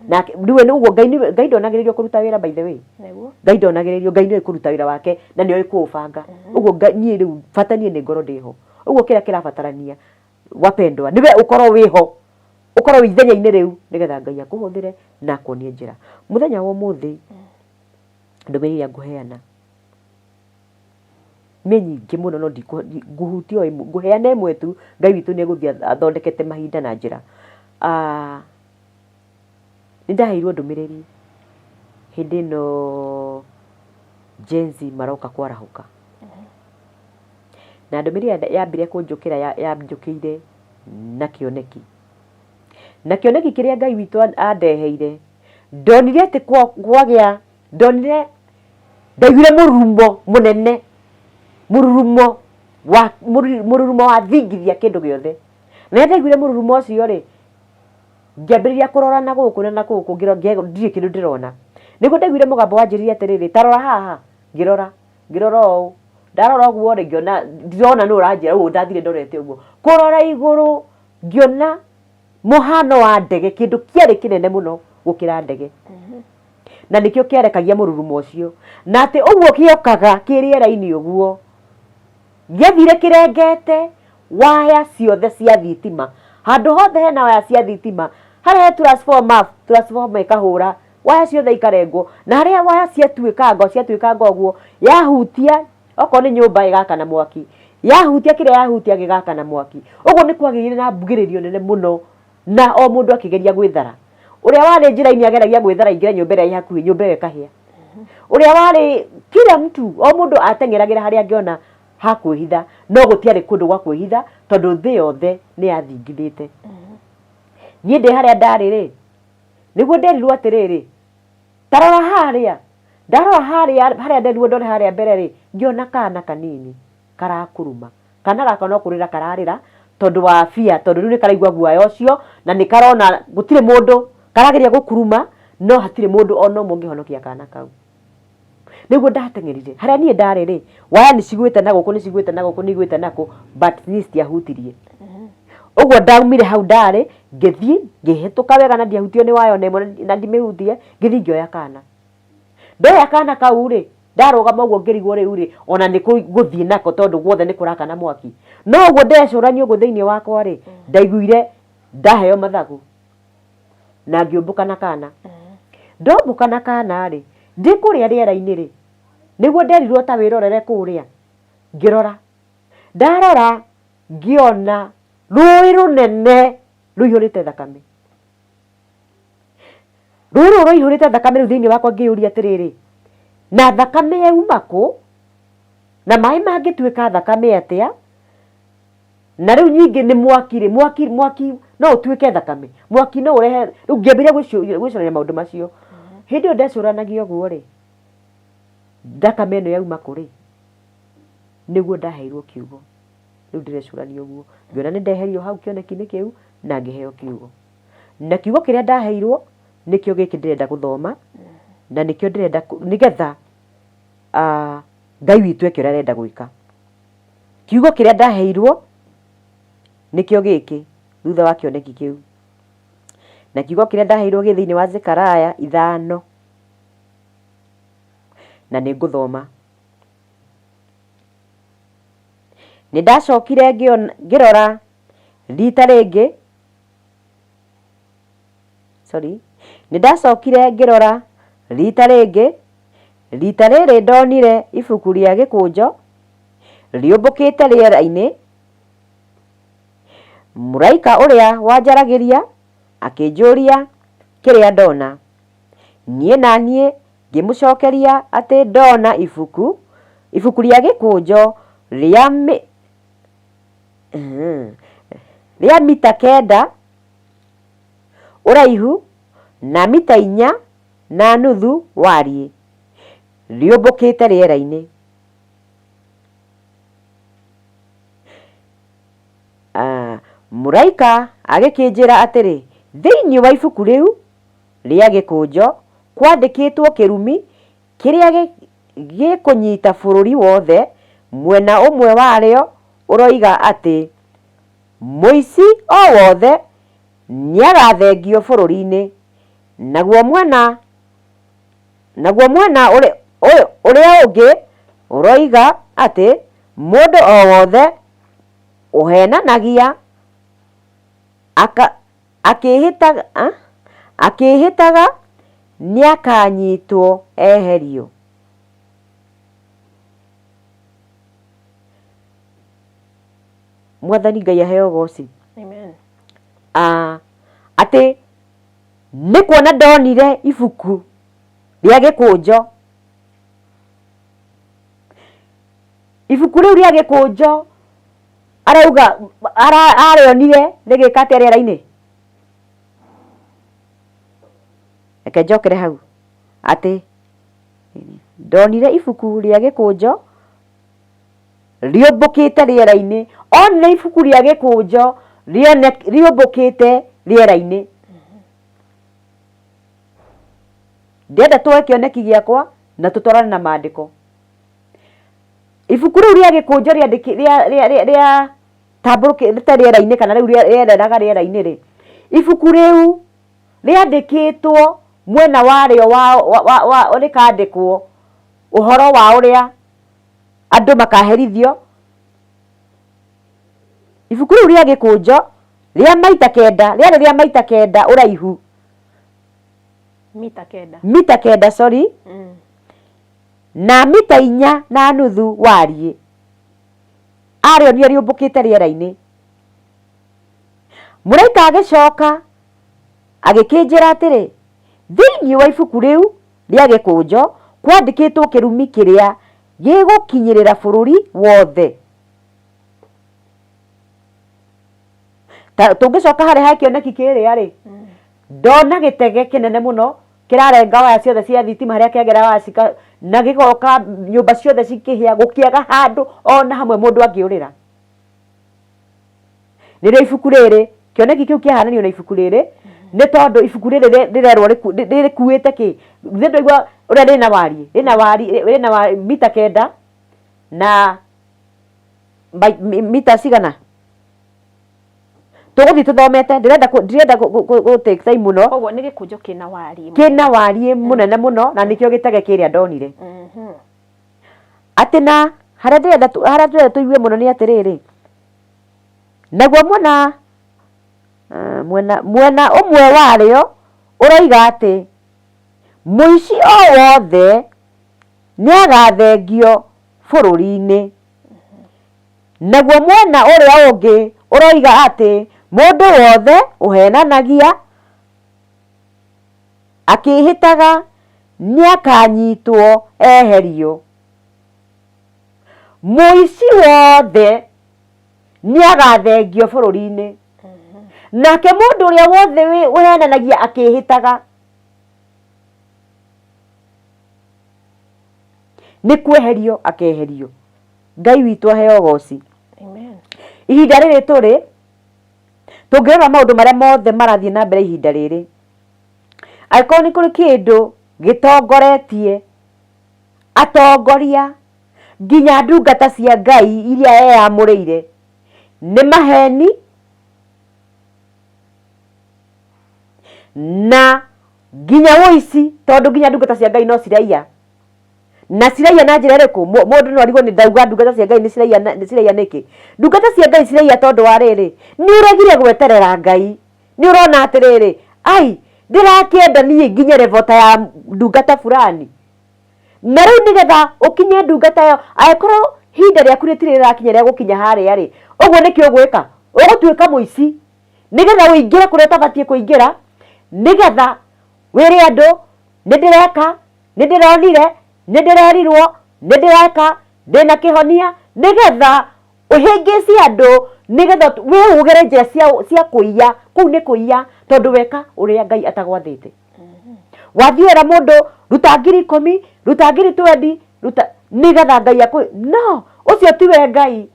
na ndiwe nugo Ngai ndonagiririo kuruta wira by the way Neguo. Ngai ndonagiririo Ngai ni kuruta wira wake na ni kuubanga uguo nie riu fatanie ni ngoro ndiho uguo kira batarania wapendwa niwe ukoro wiho ukoro ithenya-ini riu nigetha Ngai akuhuthire na akuonie njira muthenya wa muthi ndumiriri nguheana nĩ nyingĩ mũno no nguhutia imwe nguheana imwe tu Ngai witũ nĩ egũthiĩ athondekete mahinda na njĩra nĩ ndaheirwo ndũmĩrĩri hĩndĩ ĩno Gen Z maroka kwarahũka na ndũmĩrĩri yambire kũnjũkĩra yanjũkĩire na kĩoneki kĩrĩa Ngai witũ andeheire ndonire atĩ kwagĩa ndonire ndaiguire mũrurumo mũnene mururumo wa thingithia kindu giothe na ndaiguire mururumo ucio ri ngĩambĩrĩria kũrora na gũkũ na gũkũ ndirĩ kĩndũ ndĩrona nĩguo ndaiguire mũgambo wanjĩrĩria atĩrĩrĩ tarora haha ngĩrora ũũ ndarora ũguo rĩ ngĩona ndirona nũ ũranjĩra ũguo ndathire ndorete ũguo kũrora igũrũ ngĩona mũhano wa ndege kĩndũ kĩarĩ kĩnene mũno gũkĩra ndege na nĩkĩo kĩarekagia mũrurumo ũcio na atĩ ũguo kĩokaga kĩrĩera-inĩ ũguo gĩathire kĩrengete waya ciothe cia thitima handũ hothe hena waya cia thitima harĩa transformer ikahũra waya ciothe ikarengwo na harĩa waya ciatuĩkanga ũguo yahutia okorwo nĩ nyũmba ĩgakana mwaki yahutia kĩrĩa yahutia gĩgakana mwaki ũguo nĩ kwagĩire na mbugĩrĩrio nene mũno na o mũndũ akĩgeria gwĩthara ũrĩa warĩ njĩra-inĩ ageragia gwĩthara ingĩra nyũmba ĩrĩa ĩ hakuhĩ nyũmba ĩyo ĩkahĩa ũrĩa warĩ kila mtu o mũndũ ateng'eragĩra harĩa angĩona ha kwĩhitha no gũtiarĩ kũndũ gwa kwĩhitha tondũ thĩ yothe nĩ yathingithĩte niĩ ndĩ harĩa ndarĩ rĩ nĩguo nderirwo atĩrĩrĩ tarora harĩa ndarora harĩa nderirwo ndore harĩa mbere rĩ ngĩona kana kanini karakuruma kana gaka no kũrĩra kararĩra tondũ wa fear tondũ rĩu nĩ karaigua guoya ũcio na nĩ karona gũtirĩ mũndũ karageria gũkuruma no hatirĩ mũndũ ona ũmwe ũngĩhonokia kana kau nĩguo ndateng'erire harĩa niĩ ndarĩ rĩ waya nĩ cigwĩte na gũkũ nĩ igwĩte nakũ but niĩ citiahutirie ũguo ndaumire hau ndarĩ ngĩthiĩ ngĩhĩtũka wega na ndiahutio nĩ waya ona ĩmwe na ndimĩhutie ngĩthiĩ ngĩoya kana ndoya kana kau rĩ ndarũgama ũguo ngĩrigwo rĩu rĩ ona nĩ gũthiĩ nako tondũ guothe nĩ kũrakana mwaki no ũguo ndecũrania ũguo thĩinĩ wakwa rĩ ndaiguire ndaheo mathagu na ngĩũmbũka na kana ndombũka na kana rĩ ndĩ kũrĩa rĩera-inĩ rĩ nĩguo nderirwo ta wĩrorere kũrĩa ngĩrora ndarora ngĩona rũĩ rũnene rũihũrĩte thakame rũĩ rũu rũihũrĩte thakame rĩu thĩinĩ wakwa ngĩyũria atĩrĩrĩ na thakame yauma kũ na maĩ mangĩtuĩka thakame atĩa na rĩu nyingĩ nĩ mwaki no ũtuĩke thakame mwaki no ũrehe rĩu ngĩambĩrĩria gwĩcũrania maũndũ macio hĩndĩ ĩyo ndecũranagia ũguo rĩ thakame ĩno yauma kũ rĩ nĩguo ndaheirwo kiugo rĩu ndĩrecũrania ũguo ngĩona nĩ ndeherio hau kĩoneki-inĩ kĩu na ngĩheo kiugo na kiugo kĩrĩa ndaheirwo nĩkĩo gĩkĩ ndĩrenda gũthoma na nĩkĩo ndĩrenda nĩgetha Ngai witũ eke ũrĩa arenda gwĩka kiugo kĩrĩa ndaheirwo nĩkĩo gĩkĩ thutha wa kĩoneki kĩu na kiugo kĩrĩa ndaheirwo gĩ thĩinĩ wa Zekaraya 5 na nĩ ngũthoma nĩ ndacokire ngĩrora rita rĩngĩ nĩ ndacokire ngĩrora rita rĩngĩ rita rĩrĩ ndonire ibuku rĩa gĩkũnjo rĩũmbũkĩte rĩera-inĩ mũraika ũrĩa wanjaragĩria akĩnjũria kĩrĩa ndona niĩ naniĩ ngĩmũcokeria atĩ ndona ibuku rĩa gĩkũnjo rĩa mita 9 ũraihu na mita 4.5 wariĩ rĩũmbũkĩte rĩera-inĩ mũraika agĩkĩnjĩra atĩrĩ thĩinĩ wa ibuku rĩu rĩa gĩkũnjo kwandĩkĩtwo kĩrumi kĩrĩa gĩkũnyita bũrũri wothe mwena ũmwe warĩo ũroiga atĩ mũici o wothe nĩagathengio bũrũri-inĩ naguo mwena uria ungi uroiga ati mundu o wothe uhenanagia akihitaga niakanyitwo eherio. Mwathani Ngai aheo goci. Amen. Ati ni kuona ndonire ibuku ria gikunjo. Ibuku riu ria gikunjo arauga arionire rigikate riera-ini. Eke njokere hau ati ndonire ibuku ria gikunjo riumbukite riera-ini. Onire ibuku ria gikunjo riumbukite riera-ini. Ndenda tuwe kioneki giakwa na tutwarane na maandiko. Ibuku riu ria gikunjo ria tambũrũkĩte riera-ini kana riu riereraga riera-ini ri. Ibuku riu riandikitwo mwena wario wa rikandikwo uhoro wa uria andu makaherithio. Ibuku riu ria gikunjo ria maita kenda uraihu. Mita kenda sorry. Na mita 4.5 warie. Arionire riumbukite riera-ini. Muraika agicoka agikinjira atiri thiini wa ibuku riu ria gikunjo kwandikitwo kirumi kiria gigukinyirira bururi wothe. Tungicoka hari ha kioneki kiria ri ndona gitege kinene muno kirarenga waya ciothe cia thitima haria kiagera wacika na gigoka nyumba ciothe cikihia gukiaga handu ona hamwe mundu angiurira. Nirio ibuku riri kioneki kiu kiahananio na ibuku riri ni tondu ibuku riri rirerwo rikuite ki ndigwa uria rina wari mita kenda na mita cigana tuguthi tuthomete. Ndirenda go take time muno. Ogwo ni gikunjo kina wari munene muno na nikio gitege kiria ndonire. Ati na haria ndĩrenda tuigue muno ni atiriri naguo mwena umwe wario uroiga ati muici o wothe niagathengio bururi-ini. Naguo mwena uria ungi uroiga ati mundu wothe uhenanagia akihitaga niakanyitwo eherio. Muici wothe niagathengio bururi-ini. Nake mundu uria wothe uhenanagia akihitaga ni kweherio akeherio. Ngai witu aheo goci. Amen. Ihinda riri turi tungirora maundu maria mothe marathie na mbere ihinda riri, angĩkorwo ni kuri kindu gitongoretie atongoria nginya ndungata cia Ngai iria eyamũrĩire ni maheni na nginya woici, tondu nginya ndungata cia Ngai no ciraia. Na ciraia na njira iriku? Mundu no arigwo ni ndauga ndungata cia Ngai ni ciraia niki? Ndungata cia Ngai ciraia tondu wa riri ni uregire gweterera Ngai. Ni urona atiriri ai ndirakienda nie nginye revota ya ndungata fulani, na riu nigetha ukinye ndungata yo aikorwo hinda riaku ritirirakinya ria gukinya haria ri uguo niki ugwika? Ugutuika muici nigetha uingire kuria utabatie kuingira, nigetha wire andu nindireka nindironire nindirerirwo nindireka ndina kihonia, nigetha uhingicie andu, nigetha we ugere njira cia kuiya. Kuu ni kuiya tondu weka uria Ngai atagwathite. Wathiera mundu ruta 10,000 ruta 20,000 ruta nigetha Ngai no ucio tiwe Ngai.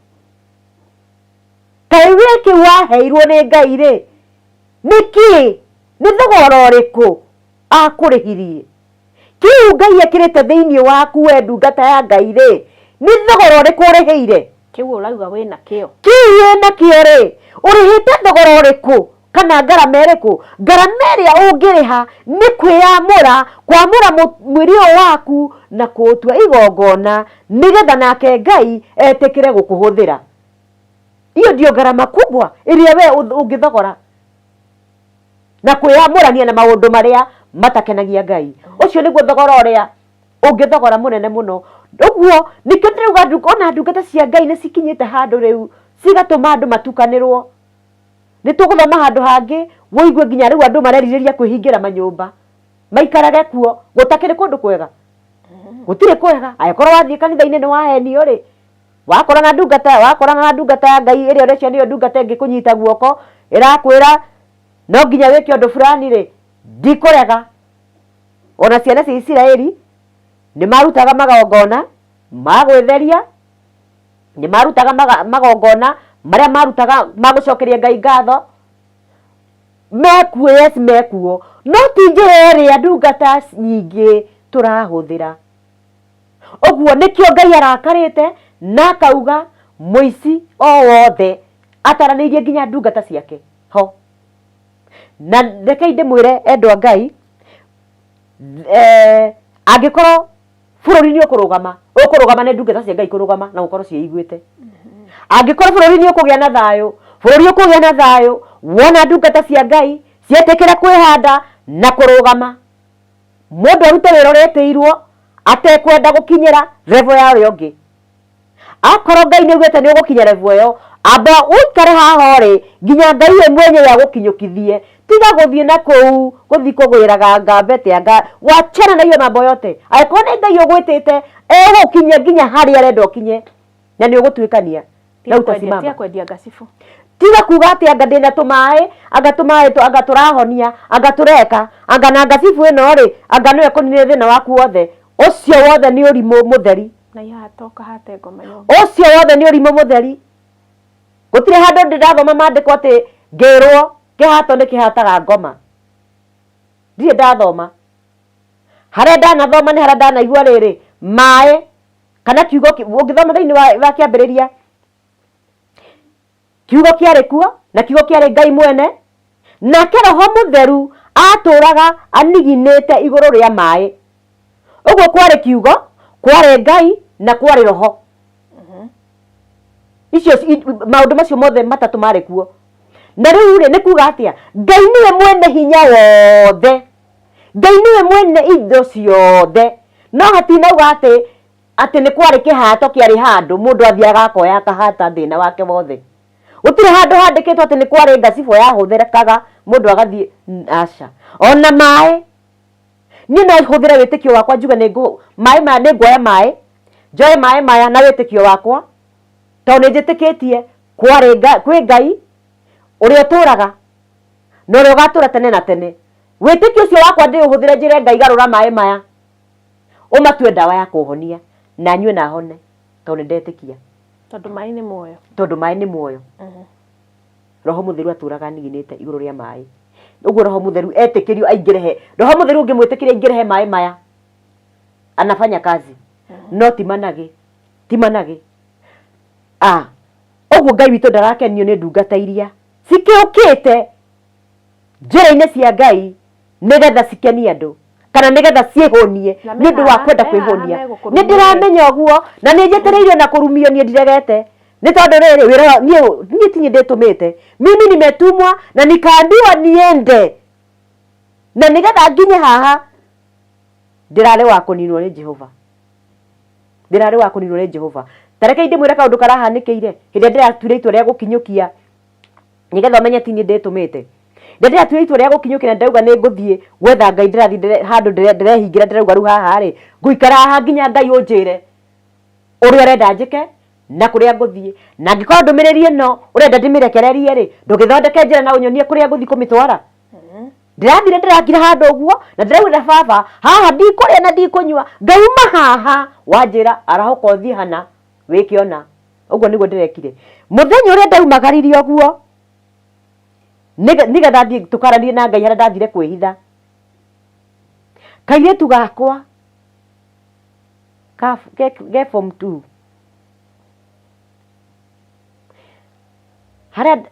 Kai wiki waheirwo ni Ngai ri niki ni thogora uriku akurihirie? Kiu Ngai ekirite thiini waku we ndungata ya Ngai ri ni thogora uriku urihiire? Kiu urauga wina kio. Kiu wina kio ri urihite thogora uriku kana ngarama ĩrĩkũ? Ngarama ĩrĩa ũngĩrĩha nĩ kwamũra mwĩrĩ ũyũ waku na kũũtua igongona nĩgetha nake Ngai etĩkĩre gũkũhũthĩra. Hiyo ndio gharama kubwa ĩrĩa we ũngĩthogora na kwĩyamũrania na maũndũ marĩa matakenagia Ngai. Ũcio nĩguo thogora ũrĩa ũngĩthogora mũnene mũno. Ũguo nĩkĩo ndĩrauga ona ndungata cia Ngai nĩ cikinyĩte handũ rĩu cigatũma andũ matukanĩrwo. Nĩ tũgũthoma handũ hangĩ woigue nginya rĩu andũ marerirĩria kwĩhingĩra manyũmba maikarage kuo, gũtakĩrĩ kũndũ kwega. Gũtirĩ kwega. Angĩkorwo wathiĩ kanitha-inĩ nĩ wahenio rĩ, wakorana na ndungata ya Ngai ĩrĩa ũrecia nĩyo ndungata ĩngĩkũnyita guoko ĩrakwĩra no nginya wĩke ũndũ fulani rĩ, ndikũrega. Ona ciana cia Isiraeli nĩ marutaga magongona ma gwĩtheria, nĩ marutaga magongona marĩa marutaga magũcokeria Ngai ngatho, mekuo, yes mekuo, no ti njĩra ĩrĩa ndungata nyingĩ tũrahũthĩra. Ũguo nĩkĩo Ngai arakarĩte na akauga mũici o wothe ataranĩirie nginya ndungata ciake ho. Na reke ndĩmwĩre endwa Ngai, angĩkorwo bũrũri-inĩ ũkũrũgama nĩ ndungata cia Ngai kũrũgama na gũkorwo ciĩiguĩte. Angĩkorwo bũrũri-inĩ ũkũgĩa na thayũ, bũrũri ũkũgĩa na thayũ wona ndungata cia Ngai cietĩkĩra kwĩhanda na kũrũgama. Mũndũ arute wĩra ũrĩa etĩirwo atekwenda gũkinyĩra level ya ũrĩa ũngĩ. Akorwo Ngai nĩaugĩte nĩ ũgũkinya level ĩyo, amba ũikare haha rĩ nginya Ngai we mwenyewe agũkinyũkithie. Tiga gũthiĩ na kũu gũthiĩ kũgwĩraga ngambete anga, wachana na hiyo mambo yote. Angĩkorwo nĩ Ngai ũgwĩtĩte egũkinyia nginya harĩa arenda ũkinye na nĩ ũgũtuĩkania na utasimama. Tia kwendia ngacibũ. Tiga kuga atĩ anga ndĩna tũmaĩ, anga tũrahonia, anga tũreka, anga na ngacibũ ĩno rĩ, anga no ĩkũnine thĩna waku wothe. Ũcio wothe nĩ ũrimũ mũtheri. Na ihatoka hate ngoma nyũmba. Ũcio wothe nĩ ũrimũ mũtheri. Gũtirĩ handũ ndĩrathoma maandĩko atĩ ngĩrwo kĩhato nĩ kĩhataga ngoma. Ndirĩ ndathoma. Harĩa ndanathoma nĩ harĩa ndanaigua rĩrĩ, maĩ kana kiugo ũngĩthoma thĩinĩ wa kĩambĩrĩria, kiugo kĩarĩ kuo na kiugo kĩarĩ Ngai mwene, nake Roho Mũtheru atũraga aniginĩte igũrũ rĩa maĩ. Ũguo kwarĩ kiugo, kwarĩ Ngai na kwarĩ Roho. Icio maũndũ macio mothe matatũ marĩ kuo. Na rĩu rĩ nĩ kuga atĩa? Ngai nĩwe mwene hinya wothe. Ngai nĩwe mwene indo ciothe. No hatinauga atĩ nĩ kwarĩ kĩhato kĩarĩ handũ mũndũ athiaga akoya akahata thĩna wake wothe. Gũtirĩ handũ handĩkĩtwo atĩ nĩ kwarĩ ngacibũ yahũthĩkaga mũndũ agathiĩ, aca. Ona maĩ, niĩ no hũthĩre wĩtĩkio wakwa njuge maĩ maya nĩ nguoya maĩ, njoe maĩ maya na wĩtĩkio wakwa, tondũ nĩ njĩtĩkĩtie kwĩ Ngai ũrĩa ũtũraga na ũrĩa ũgatũra tene na tene. Wĩtĩkio ũcio wakwa ndĩũhũthĩre njĩre Ngai garũra maĩ maya ũmatue ndawa ya kũhonia na nyue na hone, tondũ nĩ ndetĩkia. Tondũ maĩ nĩ muoyo. Tondũ maĩ nĩ muoyo. Roho Mũtheru atũraga aniginĩte igũrũ rĩa maĩ. Ũguo Roho Mũtheru etĩkĩrio aingĩre Roho Mũtheru ũngĩmwĩtĩkĩria aingĩre maĩ maya, anafanya kazi. No ti manage. Ũguo Ngai witũ ndarakenio nĩ ndungata iria cikĩũkĩte njĩra-inĩ cia Ngai nĩgetha cikenie andũ kana nĩgetha ciĩhũnie nĩ ũndũ wa kwenda kwĩhũnia. Nĩ ndĩramenya ũguo na nĩ njetereire na kũrumio niĩ ndiregete. Nĩ tondũ rĩrĩ wĩra niĩ tinye ndĩtũmĩte. Mimi nimetumwa na nikaambiwa niende. Na nĩgetha nginye haha ndĩrarĩ wa kũninwo nĩ Jehova. Ndĩrarĩ wa kũninwo nĩ Jehova. Tareke ndĩmwĩre kaũndũ karahanĩkĩire hĩndĩ ndĩratuire itua rĩa gũkinyũkia nĩgetha ũmenye tinye ndĩtũmĩte. Ndĩratuire itua rĩa gũkinyũkia na ndauga nĩ ngũthiĩ gwetha Ngai, ndĩrathiĩ handũ ndĩrehingĩra, ndĩrauga rĩu haha rĩ ngũikara haha nginya Ngai ũnjĩre ũrĩa ũrenda njĩke na kũrĩa ngũthiĩ. Na angĩkorwo ndũmĩrĩri ĩno ũrenda ndĩmĩrekererie rĩ, ndũgĩthondeke njĩra na ũnyonie kũrĩa ngũthiĩ kũmĩtwara. Ndĩrathire ndĩrakira handũ ũguo na ndĩraugĩra baba haha ndikũrĩa na ndikũnyua, ngauma haha wanjĩra arahoka ũthiĩ hana wĩke ona. Ũguo nĩguo ndĩrekire. Mũthenya ũrĩa ndaumagaririe ũguo nĩgetha thiĩ tũkaranĩrie na Ngai harĩa ndathire kwĩhitha, kairĩtu gakwa ge form 2 harĩa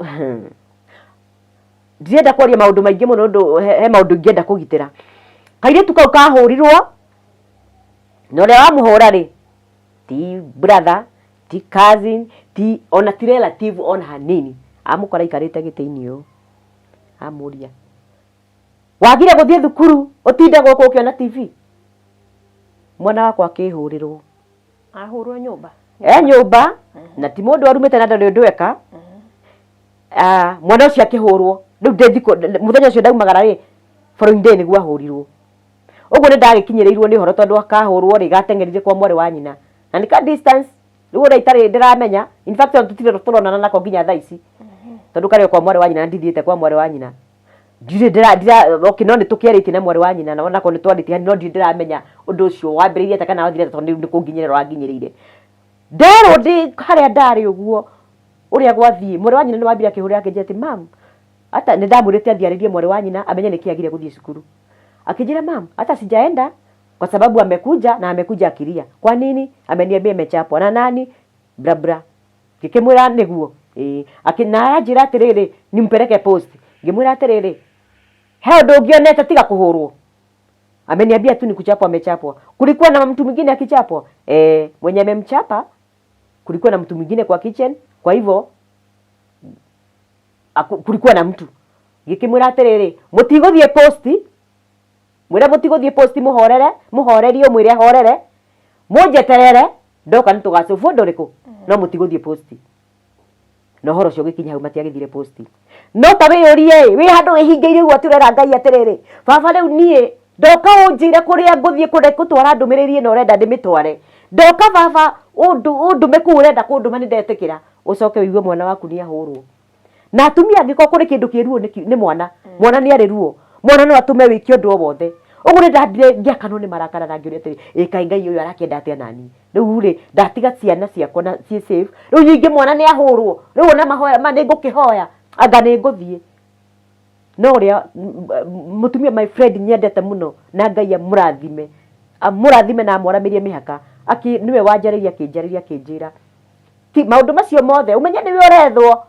ndirenda kwaria maundu maingi muno ndu he maundu ngienda kugitira kairitu kau kahurirwo no ria wamuhura ri ti brother ti cousin ti ona ti relative ona hanini amukora ikarite gitiini uyu amuria wagire guthie thukuru utinde guku ukiona TV mwana wakwa akihurirwo ahurwo nyumba nyumba na ti mundu arumite na ndu ndweka mwana ucio akihurwo riu ndethiko muthenya ucio ndaumagara ri following day niguo ahurirwo uguo ni ndagikinyirirwo ni horo tondu akahurwo ri gatengerire kwa mwari wa nyina na nika distance riu ura itari ndiramenya in fact tutire turonana nako nginya thaa ici tondu kare kwa mwari wa nyina ndithiete kwa mwari wa nyina ndira okay no ni tukiarite na mwari wa nyina na onako ni twarite no ndiramenya undu ucio wambiririe ta kana wathire tondu ni kunginyirira wanginyirire ndero ndi haria ndari uguo uria gwathie mwari wa nyina ni wambira kihuri akinje ati mam hata ndamurite athiaririe mwari wa nyina amenye nikiagire guthie cukuru akijira mam hata sijaenda kwa sababu amekuja na amekuja akilia kwa nini ameniambia imechapwa na nani bra bra kikimwira niguo akina ajira atiriri nimpeleke post ngimwira atiriri heo ndungionete tiga kuhurwo ameniambia tu ni kuchapwa amechapwa kulikuwa na mtu mwingine akichapwa mwenye amemchapa kulikuwa na mtu mwingine kwa kitchen kwa hivyo kulikuwa na mtu ngikimwira atiriri mutiguthie post mwira mutiguthie post muhorerio mwire horere munjeterere ndoka nitugacubu nduriku no mutiguthie post no horo cio gikinya hau matiagithire post no ta wiyurie wi handu wihingeire uguo turera Ngai atiriri baba riu nie ndoka unjire kuria nguthie gutwara ndumiriri no renda ndimitware ndoka baba undume ku urenda kunduma ni ndetikira ucoke wigue mwana waku ni ahurwo na atumia angiko kuri kindu kiruo ni mwana ni ari ruo mwana no atume wiki undu wothe uguo ndandire ngiakano ni marakara na ngiuri atiri kai Ngai uyu arakenda atia nani riu ri ndatiga ciana ciakwa na ci safe riu nyingi mwana ni ahurwo riu ona mahoya mane ngukihoya anga ni nguthie no ria mutumia my friend nyendete muno na Ngai amurathime na amwaramirie mihaka niwe wanjariria kinjira ti maundu macio mothe umenye niwe urethwo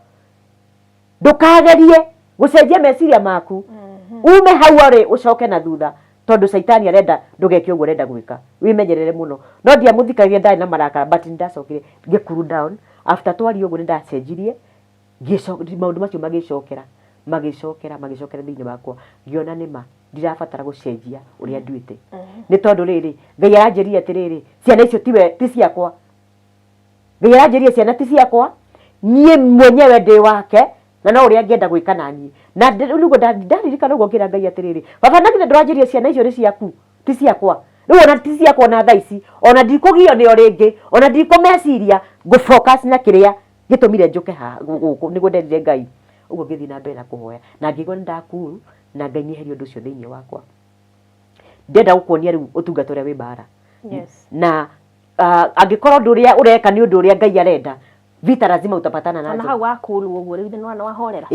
ndukagerie gucenjia meciria maku ume hau ari ucoke na thutha tondu shaitani arenda ndugeke uguo renda gwika wimenyerere muno no ndia muthikagia ndari na marakara but ndacokire cool down after twari uguo ndacenjirie maundu macio magicokera thiini wakwa ngiona nima ndirabatara gucenjia uria nduite ni tondu riri Ngai aranjiria atiriri ciana icio ti ciakwa Ngai aranjiria ciana ti ciakwa nie mwenyewe ndi wake na no uria ngienda gwika nani na niguo ndaririkana uguo ngira Ngai atiriri baba nakire ndwanjiria ciana icio ri ciaku ti ciakwa riu ona ti ciakwa na thaa ici ona ndikugio ni oringi ona ndikumeciria ngufocus na kiria gitumire njuke ha guku niguo ndendire Ngai uguo ngithi na mbere na kuhoya na ngigwa ndakuru na Ngai nyeherie undu ucio thiini wakwa ndenda gukuonia riu utungata uria wi bara na angikorwo ndu uria ureka ni undu uria Ngai arenda vita lazima utapatana nazo. Na hau wakulu uguo riu ni wana wahorera.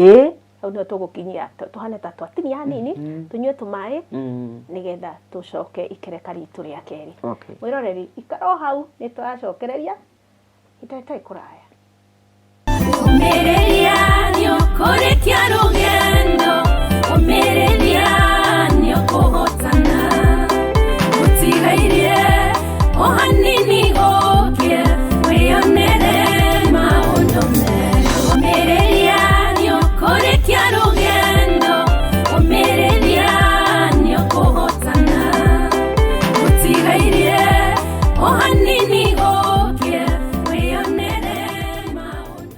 Hau ndio tugukinyia tuhane ta twatini ya nini tunywe tumai nigetha tucoke ikereka ritu ria keri. Wiroreri ikaro hau ni twacokereria itai kuraya. Umereria ni ukoretia rugendo umereria ni ukuhotana utigairie ohanini gokie wionere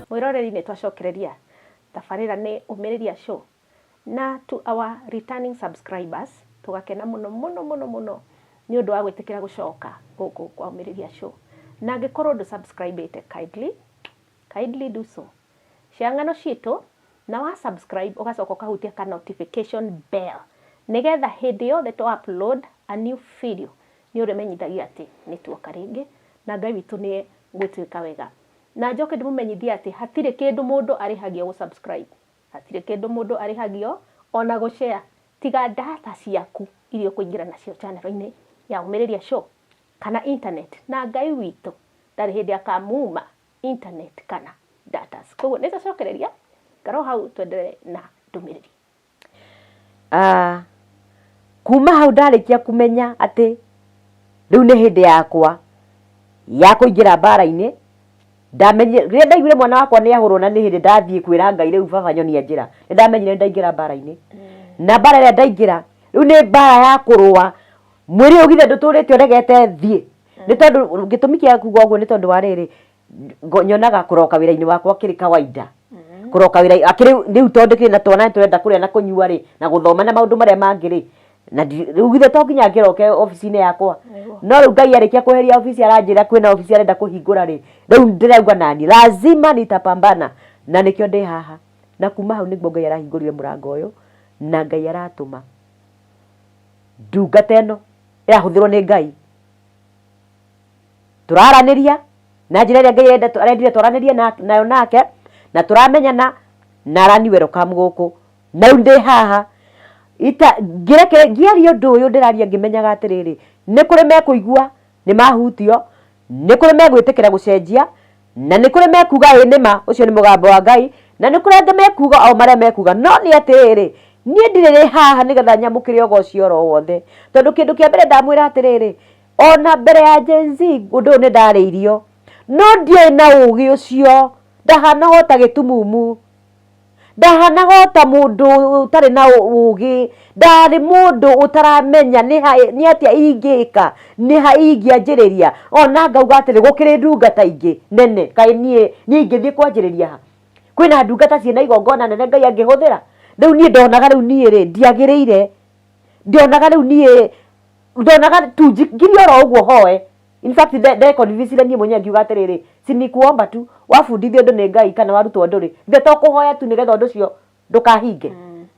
Wiroreri ni twacokereria tabarira ni Umiriria Show na to our returning subscribers tugakena muno ni undu wa gwitikira gucoka guku kwa Umiriria Show na ngikorwo ndu subscribete kindly do so ciangano citu na wa subscribe ugacoka ukahutia ka notification bell nigetha hindi yothe to upload a new video ni uremenyithagia ati ni tuoka ringi na Ngai witu ni gwitwika wega na njoke ndimumenyithia ati hatire kindu mundu arihagio gu subscribe hatire kindu mundu arihagio ona gu share tiga data ciaku irio kuingira nacio channel-ini ya Umiriria Show kana internet na Ngai witu ndari hindi akamuma internet kana data koguo nitacokereria ngaro hau twendere na ndumiriri. kuma hau ndarikia kumenya ati riu ni hindi yakwa ya kuingira mbara-ini ndamenye rĩrĩa ndaiguire mwana wakwa nĩ ahũrwo na nĩ hĩndĩ ndathiĩ kwĩra Ngai rĩu baba nyonia njĩra nĩ ndamenyire ndaingĩra mbara-inĩ na mbara ĩrĩa ndaingĩra rĩu nĩ mbara ya kũrũa mwĩrĩ ũgithe ndũtũrĩte ũregete thiĩ nĩ tondũ gĩtũmi kĩa kuga ũguo nĩ tondũ wa rĩrĩ nyonaga kũroka wĩra-inĩ wakwa kĩrĩ kawaida kũroka wĩra rĩu tondũ kĩrĩ na twana tũrenda kũrĩa na kũnyua rĩ na gũthoma na maũndũ marĩa mangĩ rĩ na rĩu githe to nginya ngĩroke ofici-inĩ yakwa no rĩu Ngai arĩkia kweheria ofici aranjĩra kwĩna ofici arenda kũhingũra rĩ rĩu ndĩrauga nani lazima nitapambana na nĩkĩo ndĩ haha na kuma hau nĩguo Ngai arahingũrire mũrango ũyũ na Ngai aratũma ndungata ĩno ĩrahũthĩrwo nĩ Ngai tũraranĩria na njĩra ĩrĩa Ngai arendire twaranĩrie nayo nake na tũramenyana na arani welcome gũkũ na rĩu ndĩ haha ngĩaria ũndũ ũyũ ndĩraria ngĩmenyaga atĩrĩrĩ nĩ kũrĩ mekũigua nĩ mahutio nĩ kũrĩ megwĩtĩkĩra gũcenjia na nĩ kũrĩ mekuga ĩ nĩma ũcio nĩ mũgambo wa Ngai na nĩ kũrĩ angĩ mekuga o marĩa mekuga no nĩ atĩrĩrĩ niĩ ndirĩ haha nĩgetha nyamũkĩre ũgocio oro wothe tondũ kĩndũ kĩa mbere ndamwĩra atĩrĩrĩ ona mbere ya Gen Z ũndũ ũyũ nĩ ndarĩirio no ndiĩ na ũgĩ ũcio ndahana ta gĩtumumu ndahana ta mũndũ ũtarĩ na ũgĩ ndarĩ mũndũ ũtaramenya nĩ atĩa ingĩka nĩ ha ingĩanjĩrĩria ona ngauga atĩrĩ gũkĩrĩ ndungata ingĩ nene kaĩ niĩ ingĩthiĩ kwanjĩrĩria ha kwĩna ndungata ciĩna igongona nene Ngai angĩhũthĩra rĩu niĩ ndonaga rĩu niĩ rĩ ndiagĩrĩire ndonaga rĩu niĩ ndonaga tu ngiri oro ũguo hoe in fact ndekonvincire niĩ mwenyewe ngiuga atĩrĩrĩ sinikuomba tu wabundithio ũndũ nĩ Ngai kana warutwo ũndũ rĩ ithe to kũhoya tu nĩgetha ũndũ ũcio ndũkahinge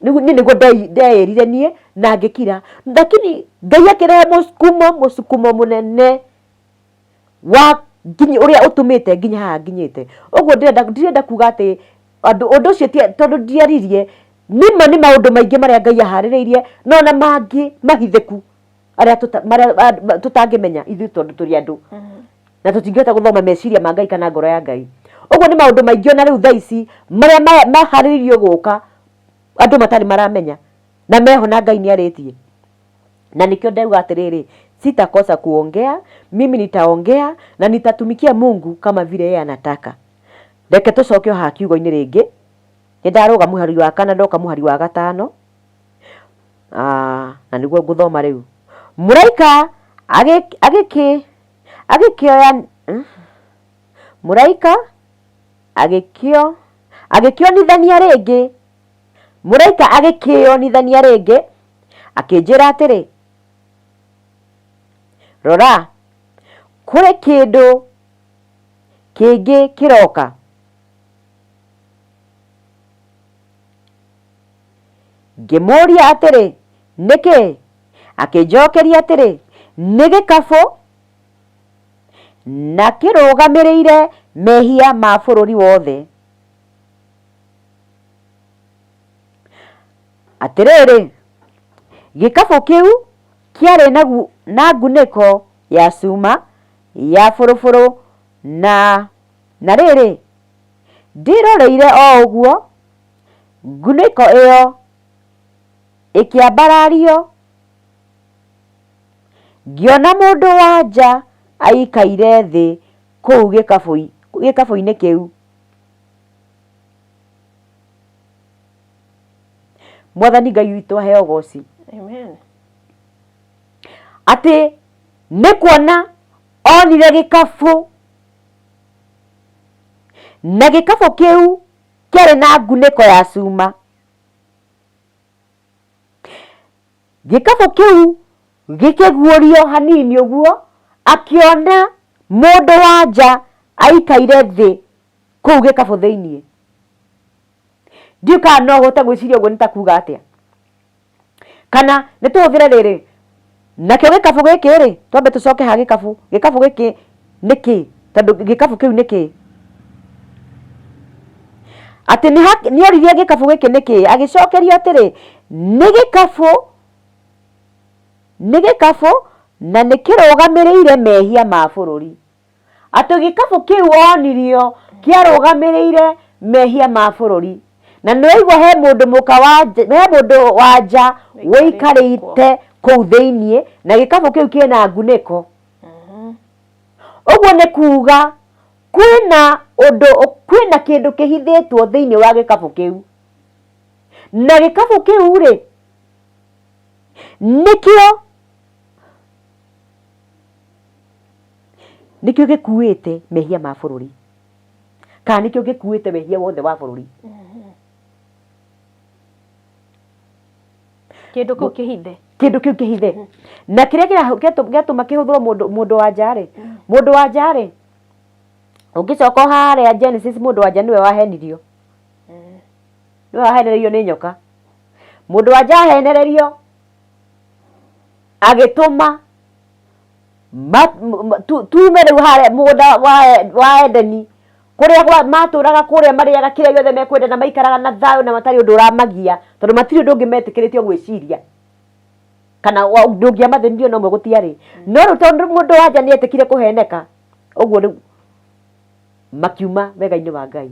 nĩguo ndeĩrire niĩ na ngĩkira lakini Ngai akĩrehe mũsukumo mũnene wa nginya ũrĩa ũtũmĩte nginya haha nginyĩte ũguo ndirenda kuga atĩ ũndũ ũcio tondũ ndiaririe nĩma nĩ maũndũ maingĩ marĩa Ngai aharĩrĩirie no na mangĩ mahithĩku arĩa tũtangĩmenya ithuĩ tondũ tũrĩ andũ na tũtingĩhota gũthoma meciria ma Ngai kana ngoro ya Ngai ũguo nĩ maũndũ maingĩ ona rĩu thaa ici marĩa maharĩrĩirio gũka andũ matarĩ maramenya na meho na Ngai nĩarĩtie na nĩkĩo ndauga atĩrĩrĩ sitakosa kuongea mimi nitaongea na nitatumikia Mungu kama vile yeye anataka reke tũcoke haha kiugo-inĩ rĩngĩ nĩndarũga mũhari wa kana ndoka mũhari wa gatano na nĩguo ngũthoma rĩu mũraika agĩkĩoya mũraika agĩkĩonithania rĩngĩ mũraika agĩkĩonithania rĩngĩ akĩnjĩra atĩrĩ rora kũrĩ kĩndũ kĩngĩ kĩroka ngĩmũria atĩrĩ nĩkĩ akĩnjokeria atĩrĩ nĩ gĩkabũ na kĩrũgamĩrĩire mehia ma bũrũri wothe atĩrĩrĩ gĩkabũ kĩu kĩarĩ na ngunĩko ya cuma ya bũrũbũrũ na rĩrĩ ndĩroreire o ũguo ngunĩko ĩyo ĩkĩambarario ngĩona mũndũ wa nja aikaire thĩ kũu gĩkabũ-inĩ kĩu Mwathani Ngai witũ aheo ũgooci Amen. atĩ nĩ kuona onire gĩkabũ na gĩkabũ kĩu kĩarĩ na ngunĩko ya cuma gĩkabũ kĩu gĩkĩguũrio hanini ũguo akĩona mũndũ wa nja aikaire thĩ kũu gĩkabũ thĩinĩ ndiũka no hote gwĩciria ũguo nĩtakuga atĩa kana nĩtũhũthĩre rĩrĩ nakĩo gĩkabũ gĩkĩ rĩ twambe tũcoke ha gĩkabũ gĩkĩ nĩkĩ tondũ gĩkabũ kĩu nĩkĩ atĩ nĩoririe gĩkabũ gĩkĩ nĩkĩ agĩcokerio atĩrĩ nĩ gĩkabũ na nĩkĩrũgamĩrĩire mehia ma bũrũri atĩ gĩkabũ kĩu onirio kĩarũgamĩrĩire mehia ma bũrũri na nĩwaigua he mũndũ wanja wĩikarĩte kũu thĩinĩ na gĩkabũ kĩu kĩna ngunĩko. Ũguo nĩ kuga kwĩna kĩndũ kĩhithĩtwo thĩinĩ wa gĩkabũ kĩu, na gĩkabũ kĩu rĩ nĩkĩo gĩkuĩte mehia ma bũrũri, kana nĩkĩo gĩkuĩte mehia wothe wa bũrũri. Kĩndũ kĩu kĩhithe. Na kĩrĩa gĩatũma kĩhũthĩrwo mũndũ wa nja rĩ, ũngĩcoka harĩa Genesis, mũndũ wa nja nĩwe wahenirio, nĩwe wahenererio nĩ nyoka. Mũndũ wa nja ahenererio agĩtũma tume rĩu harĩa mũgũnda wa Edeni, kũrĩa matũraga kũrĩa marĩaga kĩrĩa gĩothe mekwenda na maikaraga na thayũ na matarĩ ũndũ ũramagia, tondũ matirĩ ũndũ ũngĩ metĩkĩrĩtio gwĩciria, kana ndũngĩamathĩnirio no ũmwe gũtiarĩ. No rĩu tondũ mũndũ wa nja nĩetĩkire kũheneka, ũguo rĩu makiuma wega-inĩ wa Ngai.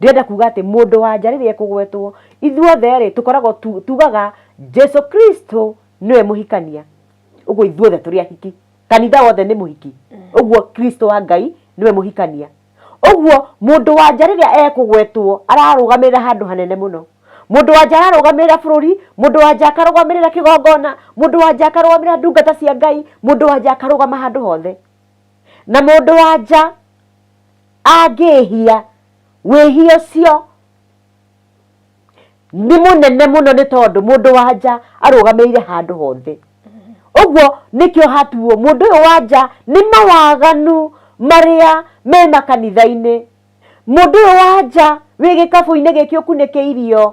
Ndĩrenda kuga atĩ mũndũ wa nja rĩrĩa ekũgwetwo, ithuothe rĩ tũkoragwo tugaga Jesu Kristo nĩwe mũhikania, ũguo ithuothe tũrĩ ahiki, kanitha wothe nĩ mũhiki, ũguo Kristo wa Ngai nĩwe mũhikania. Ũguo mũndũ wa nja rĩrĩa ekũgwetwo ararũgamĩrĩra handũ hanene mũno. Mũndũ wa nja ararũgamĩrĩra bũrũri, mũndũ wa nja akarũgamĩrĩra kĩgongona, mũndũ wa nja akarũgamĩrĩra ndungata cia Ngai, mũndũ wa nja akarũgama handũ hothe. Na mũndũ wa nja angĩhia, wĩhia ũcio nĩ mũnene mũno, nĩ tondũ mũndũ wa nja arũgamĩrĩire handũ hothe. Ũguo nĩkĩo hatuo mũndũ ũyũ wa nja nĩ mawaganu marĩa me makanitha-inĩ. Mũndũ ũyũ wa nja wĩ gĩkabũ-inĩ gĩkĩ ũkunĩkĩirio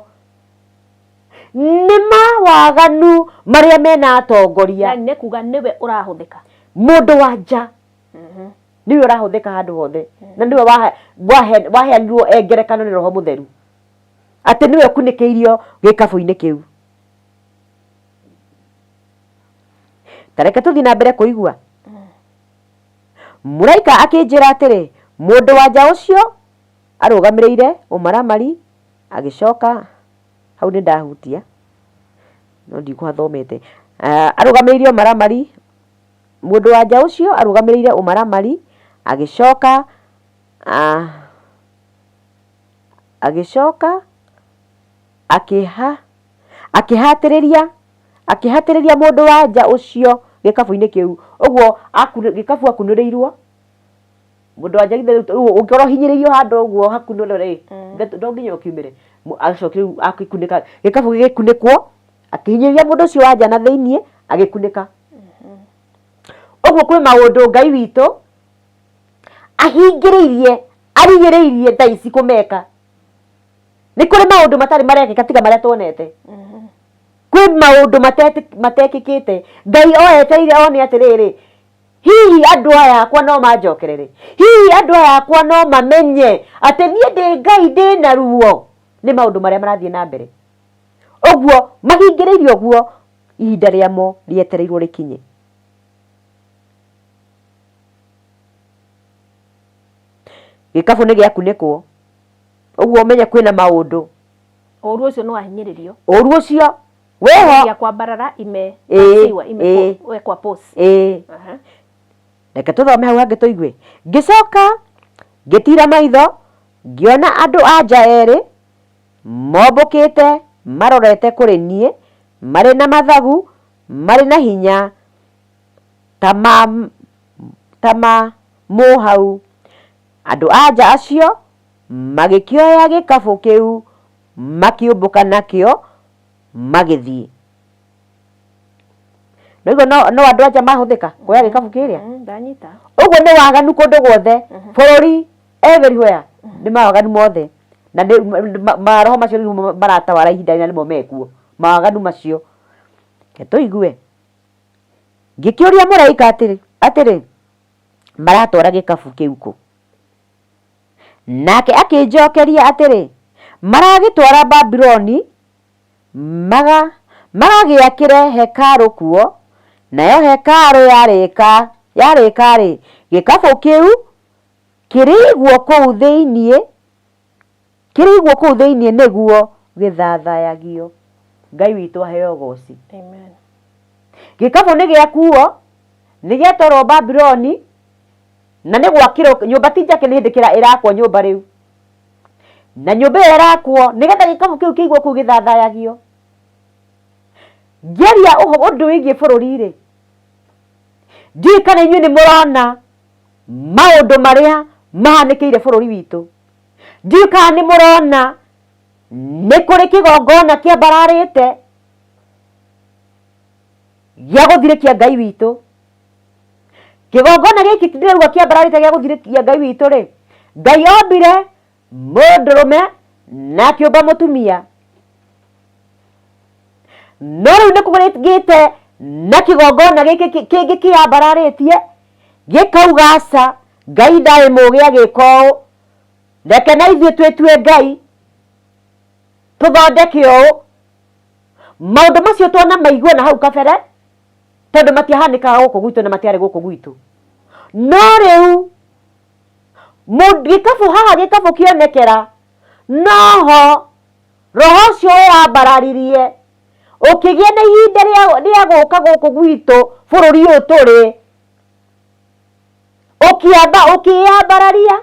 nĩ mawaganu marĩa mena atongoria. Nĩ kuga nĩwe ũrahũthĩka, mũndũ wa nja nĩwe ũrahũthĩka handũ hothe, na nĩwe waheanirwo ngerekano nĩ Roho Mũtheru atĩ nĩwe ũkunĩkĩirio gĩkabũ-inĩ kĩu. Tareke tũthiĩ na mbere kũigua. Mũraika akĩnjĩra atĩrĩ, mũndũ wa nja ũcio arũgamĩrĩire ũmaramari, agĩcoka hau nĩ ndahutia no ndikũhathomete. Arũgamĩrĩire ũmaramari, mũndũ wa nja ũcio arũgamĩrĩire ũmaramari, agĩcoka akĩhatĩrĩria mũndũ wa nja ũcio gĩkabũ-inĩ kĩu. Ũguo gĩkabũ akunũrĩirwo mũndũ wa nja, ũngĩkorwo hinyĩrĩirio handũ ũguo hakunũrwo rĩ, no nginya ũkiumĩre. Agĩcoka agĩkunĩka gĩkabũ gĩgĩkunĩkwo, akĩhinyĩrĩria mũndũ ũcio wa nja na thĩiniĩ agĩkunĩka. Ũguo kwĩ maũndũ Ngai witũ arigĩrĩirie thaa ici kũmeka. Nĩ kũrĩ maũndũ matarĩ marekĩka tiga marĩa tuonete. Kwĩ maũndũ matekĩkĩte. Ngai oetereire one atĩrĩrĩ, hihi andũ aya akwa no manjokerere, hihi andũ aya akwa no mamenye atĩ niĩ ndĩ Ngai ndĩna ruo. Nĩ maũndũ marĩa marathiĩ na mbere. Ũguo mahingĩrĩirio ũguo, ihinda rĩamo rĩetereirwo rĩkinye. Gĩkabũ nĩ gĩakunĩkwo, ũguo ũmenye kwĩna maũndũ. Ũru ũcio nĩ wahinyĩrĩrio. Ũru ũcio weho ya kwambarara ime kwa post. Reke tũthome hau hangĩ tũigue. Ngĩcoka ngĩtira maitho, ngĩona andũ a nja erĩ mombũkĩte marorete kũrĩ niĩ, marĩ na mathagu, marĩ na hinya ta ma mũhau. Andũ a nja acio magĩkĩoya gĩkabũ kĩu, makĩũmbũka nakĩo magĩthiĩ. Noguo no andũ a nja mahũthĩka kuoya gĩkabũ kĩrĩa. Ndanyita. Ũguo nĩ waganu kũndũ guothe, bũrũri everywhere nĩ mawaganu mothe, na maroho macio nĩmo maratawara ihinda rĩrĩa nĩmo mekuo mawaganu macio. Tũigue. Ngĩkĩũria mũraika atĩrĩ maratwara gĩkabũ kĩu kũ? Nake akĩnjokeria atĩrĩ, maragĩtwara Babuloni magagĩakĩre hekarũ kuo, nayo hekarũ yarĩka-rĩ, gĩkabũ kĩu kĩrĩigwo kũu thĩiniĩ kirigwo ku thiini niguo githathayagio. Ngai witu aheo goci. Amen. Gikabu ni giakuo ni gietoro Babyloni na ni gwakiro nyumba tinjake ni hindikira irakwo nyumba riu na nyumba irakwo nigetha gikabu kiu kiigwo ku githathayagio. Geria undu wigie bururi ri ndi kana inyu ni murona maundu maria mahanikiire bururi witu. Ndi kana ni murona ni kuri kigongona kia bararite gya guthirikia Ngai witu. Kigongona giki ndirauga kia bararite gya guthirikia Ngai witu ri, Ngai ombire mundurume na kiumba mutumia, no riu ni kugite na kigongona giki kingi kia bararitie gikauga aca Ngai ndari mugi agika uu, reke na ithuĩ twĩtue Ngai tuthondeke uu. Maundu macio twana maigua na hau kabere tondu matiahanikaga guku gwitu na matiari guku gwitu, no riu gikabu haha gikabu kionekera noho roho cio yambararirie ukigia na ihinda ria guka guku gwitu bururi uyu turi ukiyambararia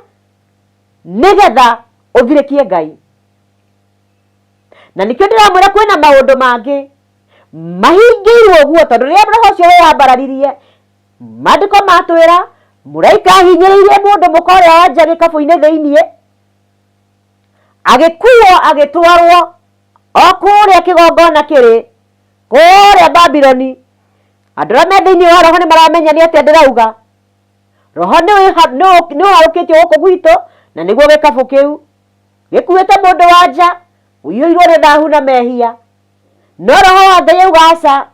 nigetha uthirikie Ngai. Na nikio ndiramwira kwina maundu mangi mahingirwo guo tondu riria roho cio yambararirie mandiko matwira muraika hinyiririe mundu mukoria wa nja gikabu-ini thiini agikuo agitwarwo okuria kigongona kiri kuria Babyloni. Andu aria me thiini wa roho ni maramenya ni atia ndirauga roho ni harukitio guku gwitu na niguo gikabu kiu gikuite mundu wa nja uiyuirwo ni thahu na mehia, no roho wa Ngai auga aca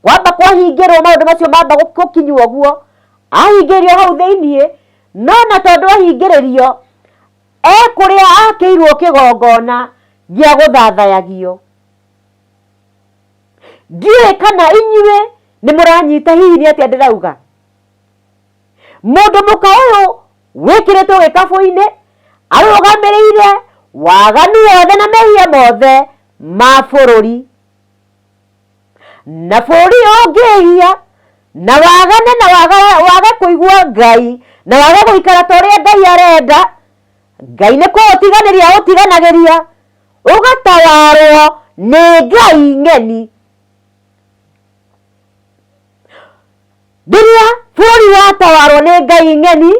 kwamba kwahingirwo maundu macio mamba gukinywo guo ahingirio hau thiini, no na tondu ahingiririo kuria akiirwo kigongona gia guthathayagio. Ndiũĩ kana inyuĩ ni muranyita hihi ni atia ndirauga. Mundu muka uyu wikiritwo gikabu-ini arugamiriire waganu wothe na mehia mothe ma bururi, na bururi ungihia na wagane na wage kuigua Ngai na wage guikara ta uria Ngai arenda, Ngai ni kuutiganiria utiganagiria ugatawarwo ni Ngai ng'eni. Riria bururi watawarwo ni Ngai ng'eni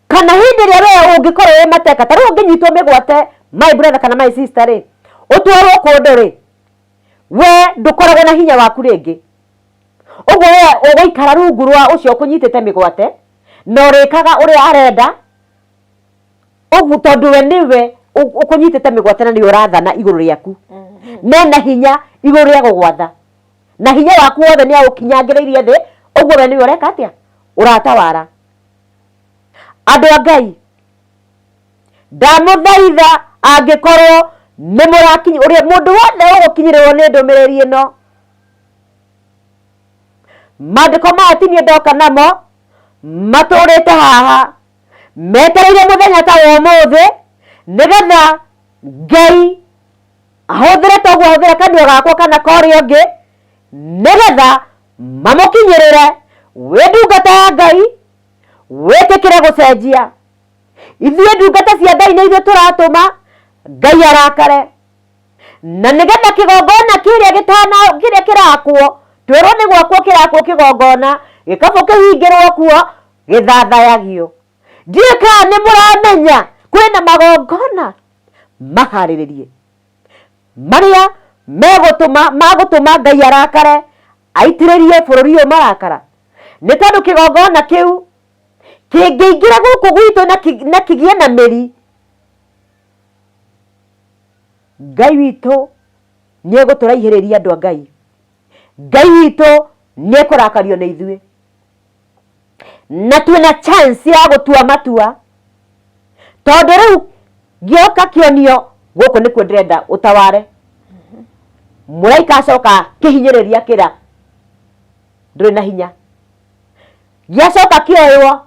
kana hindi ria we ungikorwo wi mateka ta riu unginyitwo migwate my brother kana my sister ri utwarwo kundu ri we ndukoragwo na hinya waku ringi, uguo we uguikara rungu rwa ucio ukunyitite migwate na urikaga uria arenda uguo tondu we niwe ukunyitite migwate na ni urathana iguru riaku na hinya iguru ria gugwatha na hinya waku wothe ni agukinyangiriirie thi, uguo we niwe ureka atia uratawara. Andu a Ngai ndamuthaitha angikorwo ni murakinyi uria mundu wothe ugukinyirirwo ni ndumiriri ino mandiko matini ndoka namo maturite haha metereire muthenya ta umuthi nigetha Ngai ahuthire toguo ahuthire kanua gakwa kana kori ungi nigetha mamukinyirire wi ndungata ya Ngai witikire gucenjia. Ithuĩ ndungata cia Ngai nĩ ithuĩ turatuma Ngai arakare, na nigetha kigongona kiria kirakwo twirwo ni gwakwo kirakwo kigongona gikabu kihingirwo kuo githathayagio. Ndiũĩ kana nĩ mũramenya kwĩna magongona maharĩrĩrie maria magũtũma Ngai arakare aitĩrĩrie bũrũri ũyũ marakara, nĩ tondũ kigongona kĩu kĩngĩingĩra gũkũ gwitũ na kĩgĩe na mĩri, Ngai witũ nĩ egũtũraihĩrĩria andũ a Ngai. Ngai witũ nĩ ekũrakario nĩ ithuĩ na twĩna chance ya gũtua matua, tondũ rĩu gĩoka kĩonio gũkũ nĩkuo ndĩrenda ũtaware. Mũraika acoka kĩhinyĩrĩria kĩra ndũrĩ na hinya, gĩacoka kĩoywo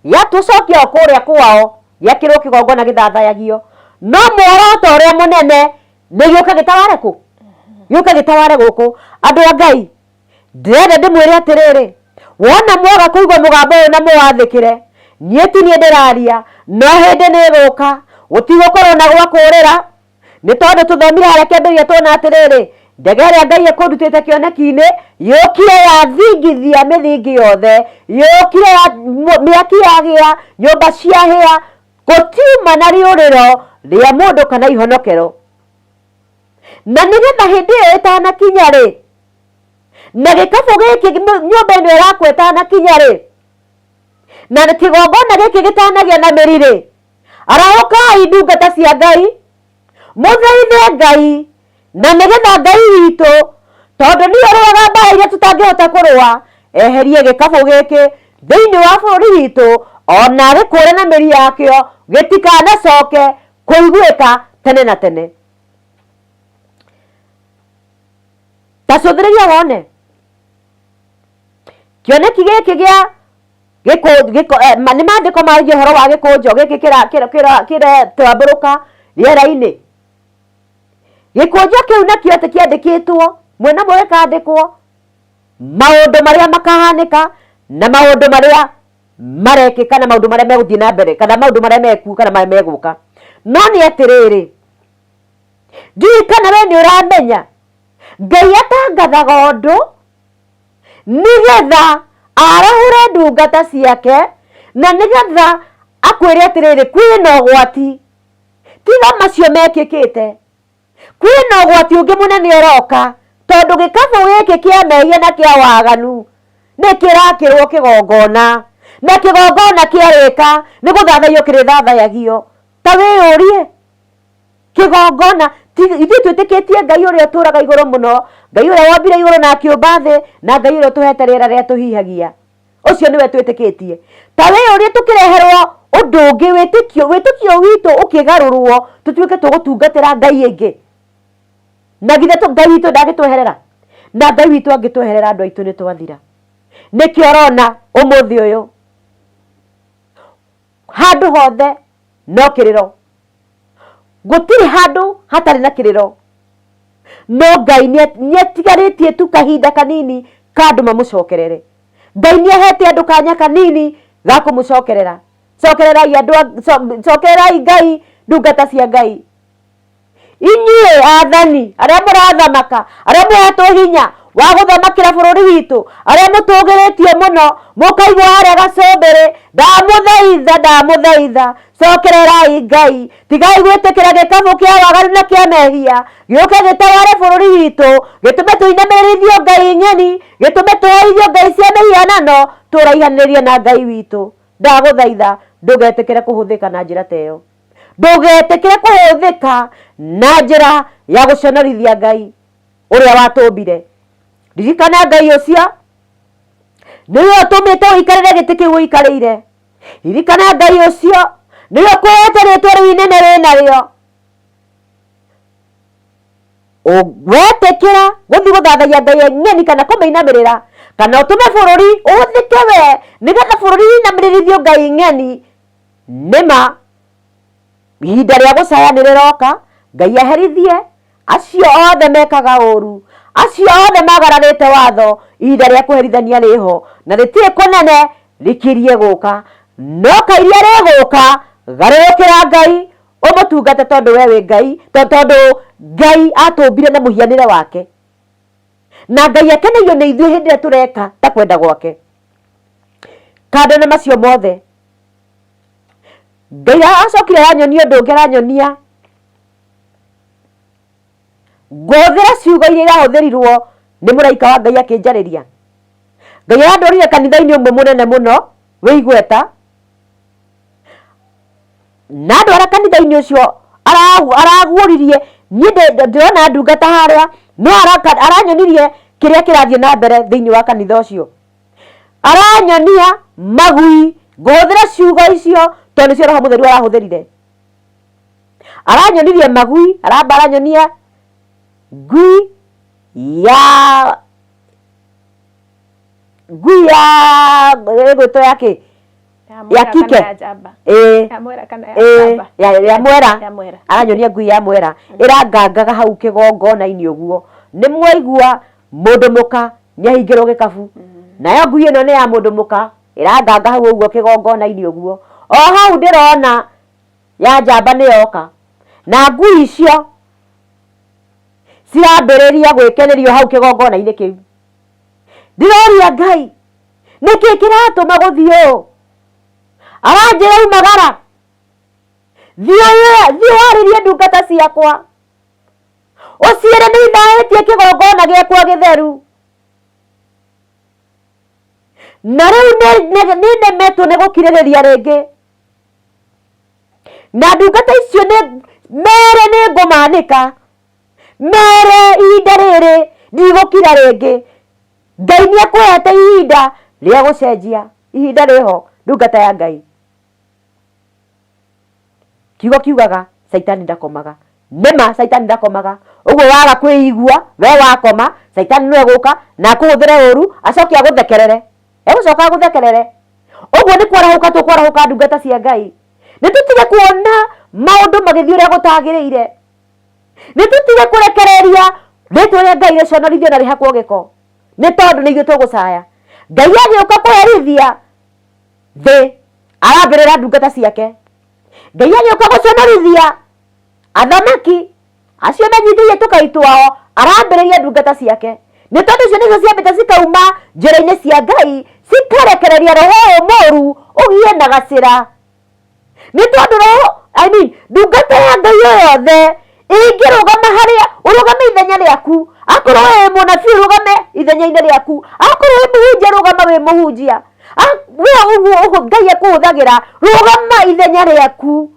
gĩatũcokia kũrĩa kwao gĩakĩrwo kĩgongona gĩthathayagio no muoroto ũrĩa mũnene nĩ gĩũka gĩtaware kũ gĩũka gĩtaware gũkũ andũ a Ngai ndĩrenda ndĩmwĩre atĩrĩrĩ wona mwaga kũigua mũgambo ũyũ na mũwathĩkĩre niĩ ti niĩ ndĩraria no hĩndĩ nĩ ĩgũka gũtigũkorwo na gwa kũũrĩra nĩ tondũ tũthomire harĩa kĩambĩrĩria tuona atĩrĩrĩ ndege ĩrĩa Ngai ekũrutĩte kĩoneki-inĩ yũkire yathingithia mĩthingi yothe yũkire mĩaki yagĩa nyũmba ciahĩa gũtiuma na rĩũrĩro rĩa mũndũ kana ihonokero na nĩgetha hĩndĩ ĩyo ĩtanakinya rĩ na gĩkabũ gĩkĩ nyũmba ĩno ĩrakwo ĩtanakinya rĩ na kĩgongona gĩkĩ gĩtanagĩa na mĩri rĩ arahũkai ndungata cia Ngai mũthaithe Ngai na nĩgetha Ngai witũ tondũ nĩ ũrũaga mbara iria tũtangĩhota kũrũa eherie gĩkabũ gĩkĩ thĩinĩ wa bũrũri witũ ona gĩkũre na mĩri yakĩo gĩtikanacoke kũiguĩka tene na tene tacũthĩrĩria wone kĩoneki gĩkĩ gĩa nĩ maandĩko marĩgie ũhoro wa gĩkũnjo gĩkĩ kĩratambũrũka rĩera-inĩ gĩkũnjo kĩu nakĩo atĩ kĩandĩkĩtwo mwena mũwe gĩkandĩkwo maũndũ marĩa makahanĩka na maũndũ marĩa marekĩka na maũndũ marĩa megũthiĩ na mbere kana maũndũ marĩa mekuo kana marĩa megũka no nĩ atĩrĩrĩ ndiũĩ kana we nĩ ũramenya Ngai atangathaga ũndũ nĩgetha arahũre ndungata ciake na nĩgetha akwĩre atĩrĩrĩ kwĩna ũgwati tiga macio mekĩkĩte kwĩna ũgwati ũngĩ mũnene ũroka tondũ gĩkabũ gĩkĩ kĩa mehia na kĩa waganu nĩ kĩrakĩrwo kĩgongona na kĩgongona kĩarĩka nĩ gũthathayio kĩrĩthathayagio ta wĩyũrie kĩgongona ithuĩ twĩtĩkĩtie Ngai ũrĩa ũtũraga igũrũ mũno Ngai ũrĩa wombire igũrũ na akĩũmba thĩ na Ngai ũrĩa ũtũhete rĩera rĩrĩa tũhihagia ũcio nĩwe twĩtĩkĩtie ta wĩyũrie tũkĩreherwo ũndũ ũngĩ wĩtĩkio witũ ũkĩgarũrwo tũtuĩke tũgũtungatĩra Ngai ĩngĩ na githĩ Ngai witũ ndagĩtweherera na Ngai witũ angĩtweherera andũ aitũ nĩ twathira nĩkĩo ũrona ũmũthĩ ũyũ handũ hothe no kĩrĩro gũtirĩ handũ hatarĩ na kĩrĩro no Ngai nĩatigarĩtie tu kahinda kanini ka andũ mamũcokerere Ngai nĩahete andũ kanya kanini ga kũmũcokerera cokererai Ngai ndungata cia Ngai inyuĩ athani arĩa mũrathamaka arĩa mũhetwo hinya wa gũthamakĩra bũrũri witũ arĩa mũtũgĩrĩtio mũno mũkaigwo harĩa gacũmbĩrĩ ndamũthaitha cokererai Ngai tigai gwĩtĩkĩra gĩkabũ kĩa waganu na kĩa mehia gĩũke gĩtaware bũrũri witũ gĩtũme tũinamĩrĩrithio Ngai ng'eni gĩtũme tũheithio Ngai cia mĩhianano tũraihanĩrĩrie na Ngai witũ ndagũthaitha ndũgetĩkĩre kũhũthĩka na njĩra ta ĩyo ndũgetĩkĩre kũhũthĩka na njĩra ya gũconorithia Ngai ũrĩa watũmbire ririkana Ngai ũcio nĩwe ũtũmĩte ũikarĩre gĩtĩ kĩu ũikarĩire ririkana Ngai ũcio nĩwe ũkuĩte rĩtwa rĩu inene rĩnarĩo wetĩkĩra gũthiĩ gũthathayia Ngai ng'eni kana kũmĩinamĩrĩra kana ũtũme bũrũri ũhũthĩke we nĩgetha bũrũri ũinamĩrĩrithio Ngai ng'eni nĩma ihinda rĩa gũcaya nĩ rĩroka Ngai aherithie acio othe mekaga ũru acio othe magararĩte watho ihinda rĩa kũherithania rĩho na rĩtirĩ kũnene rĩkirie gũka no kairia rĩgũka garũrũkĩra Ngai ũmũtungate tondũ we wĩ Ngai tondũ Ngai atũmbire na mũhianĩre wake na Ngai akenagio nĩ ithuĩ hĩndĩ ĩrĩa tũreka ta kwenda gwake kando na macio mothe Ngai acokire yanyonia ũndũ ũngĩ aranyonia ngũhũthĩra ciugo iria irahũthĩrirwo nĩ mũraika wa Ngai akĩnjarĩria Ngai arandwarire kanitha-inĩ ũmwe mũnene mũno wĩ igweta na andũ arĩa kanitha-inĩ ũcio araguũririe niĩ ndĩrona ndungata harĩa no aranyonirie kĩrĩa kĩrathiĩ na mbere thĩinĩ wa kanitha ũcio aranyonia magui ngũhũthĩra ciugo icio tondũ nĩcio Roho Mũtheru arahũthĩrire aranyonirie magui aranyonia ngui ya gwĩtwo yake ya kike ya mwera kana ya jamba ya mwera ya mwera aranyonia ngui ya mwera irangangaga hau kigongona-ini uguo ni mwaigua mundu muka nyahingirwo gikabu nayo ngui ino ni ya mundu muka iranganga hau uguo kigongona-ini uguo o hau ndirona ya jamba ni yoka na ngui icio cirambiriria gwikenerio hau kigongona-ini kiu ndiroria Ngai niki kiratuma guthio aranjira umagara thio waririe ndungata ciakwa uciire ni ithaĩtie kigongona giakwa githeru na riu ni nemetwo ni gukirĩrĩria ringi na ndungata icio ni mere ni ngumanika mere ihinda riri ndigukira ringi Ngai ni akwehete ihinda ria gucenjia ihinda riho ndungata ya Ngai kiugo kiugaga Saitani ndakomaga nema Saitani ndakomaga uguo waga kwĩigua we wakoma Saitani no eguka na kuhuthire uru acoke aguthekerere egucoka aguthekerere uguo ni kwarahuka tukwarahuka ndungata cia Ngai ni tutige kuona maundu magithii uria gutagiriire ni tutige kurekereria ritwa ria Ngai riconorithio na rihakwo giko ni tondu ni ithuĩ tugucaya Ngai agĩũka kũherithia thĩ arambĩrĩra ndungata ciake Ngai agĩũka gũconorithia athamaki acio menyithirie tũkai twao arambĩrĩria ndungata ciake nĩ tondũ icio nĩcio ciambĩte cikauma njĩra-inĩ cia Ngai cikarekereria roho ũyũ mũũru ũgie na gacĩra nĩ tondũ roho ndungata ya Ngai yothe ingĩrũgama harĩa ũrũgame ithenya rĩaku akorwo wĩ mũnabii ũrũgame ithenya-inĩ rĩaku akorwo wĩ mũhunjia rũgama wĩ mũhunjia we ũguo Ngai akũhũthagĩra rũgama ithenya rĩaku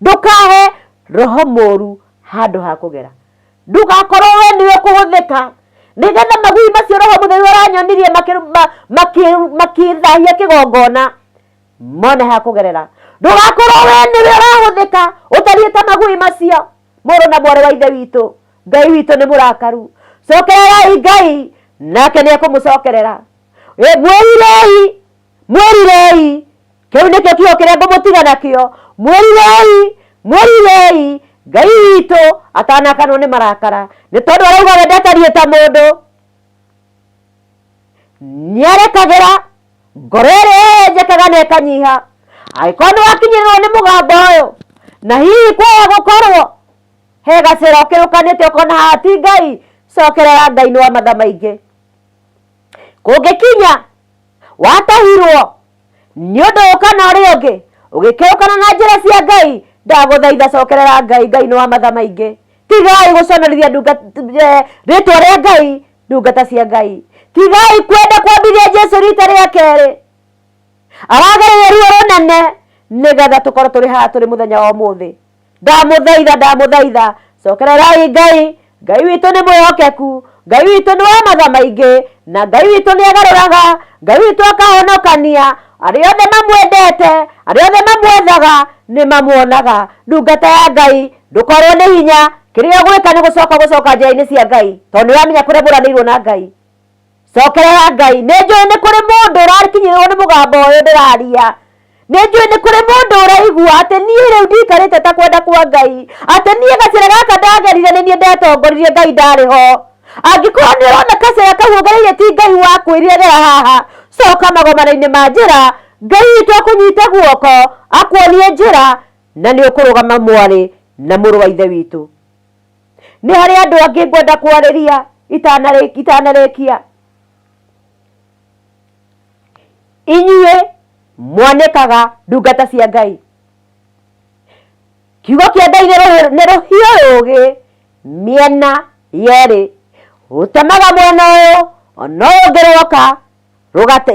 ndũkahe roho mũũru handũ ha kũgera ndũgakorwo we nĩwe kũhũthĩka nĩgetha magui macio roho mũtheru aranyonirie makĩthahia kĩgongona mone ha kũgerera ndũgakorwo we nĩwe ũrahũthĩka ũtariĩ ta magui macio mũrũ na mwarĩ wa ithe witũ Ngai witũ nĩ mũrakaru cokererai Ngai nake nĩ ekũmũcokerera mwĩrirei kĩu nĩkĩo kiugo kĩrĩa ngũmũtiga nakĩo mwĩrirei Ngai witũ atanakanwo nĩ marakara nĩ tondũ arauga we ndatariĩ ta mũndũ nĩarekagĩra ngoro ĩrĩa yenjekaga na ĩkanyiha angĩkorwo nĩ wakinyĩrĩrwo nĩ mũgambo ũyũ na hihi kwaya gũkorwo he gacĩra ũkĩrũkanĩte ũkona haha ti Ngai cokerera Ngai nĩ wa matha maingĩ kũngĩkinya watahirwo nĩ ũndũ ũkana ũrĩa ũngĩ ũgĩkĩrũkana na njĩra cia Ngai ndagũthaitha cokerera Ngai nĩ wa matha maingĩ tigai gũconorithia rĩtwa rĩa Ngai ndungata cia Ngai tigai kwenda kwambithia Jesu rita rĩa kerĩ aragereire ruo rũnene nĩgetha tũkorwo tũrĩ haha tũrĩ mũthenya wa ũmũthĩ ndamũthaitha cokererai Ngai witũ nĩ mwĩhokeku Ngai witũ nĩ wa matha maingĩ na Ngai witũ nĩ agarũraga Ngai witũ akahonokania arĩa othe mamwendete arĩa othe mamwethaga nĩ mamuonaga ndungata ya Ngai ndũkorwo nĩ hinya kĩrĩa gwĩka nĩ gũcoka njĩra-inĩ cia Ngai tondũ nĩ wamenya kũrĩa mũranĩirwo na Ngai cokerera Ngai nĩ njũĩ nĩ kũrĩ mũndũ ũrakinyĩrĩrwo nĩ mũgambo ũyũ ndĩraria nĩ njũĩ nĩ kũrĩ mũndũ ũraigua atĩ niĩ rĩu ndikarĩte ta kwenda kwa Ngai atĩ niĩ gacĩra gaka ndagerire nĩ niĩ ndetongoririe Ngai ndarĩ ho angĩkorwo nĩ ũrona gacĩra kau ũgereire ti Ngai wakwĩrire gera haha coka magomano-inĩ ma njĩra Ngai witũ akũnyite guoko akuonie njĩra na nĩ ũkũrũgama mwarĩ na mũrũ wa ithe witũ nĩ harĩ andũ angĩ ngwenda kwarĩria itanarĩkia inyuĩ mwanĩkaga ndungata cia Ngai kiugo kĩa Ngai nĩ rũhiũ rũũgĩ mĩena yerĩ rũtemaga mwena ũyũ ona ũyũ ũngĩ rwoka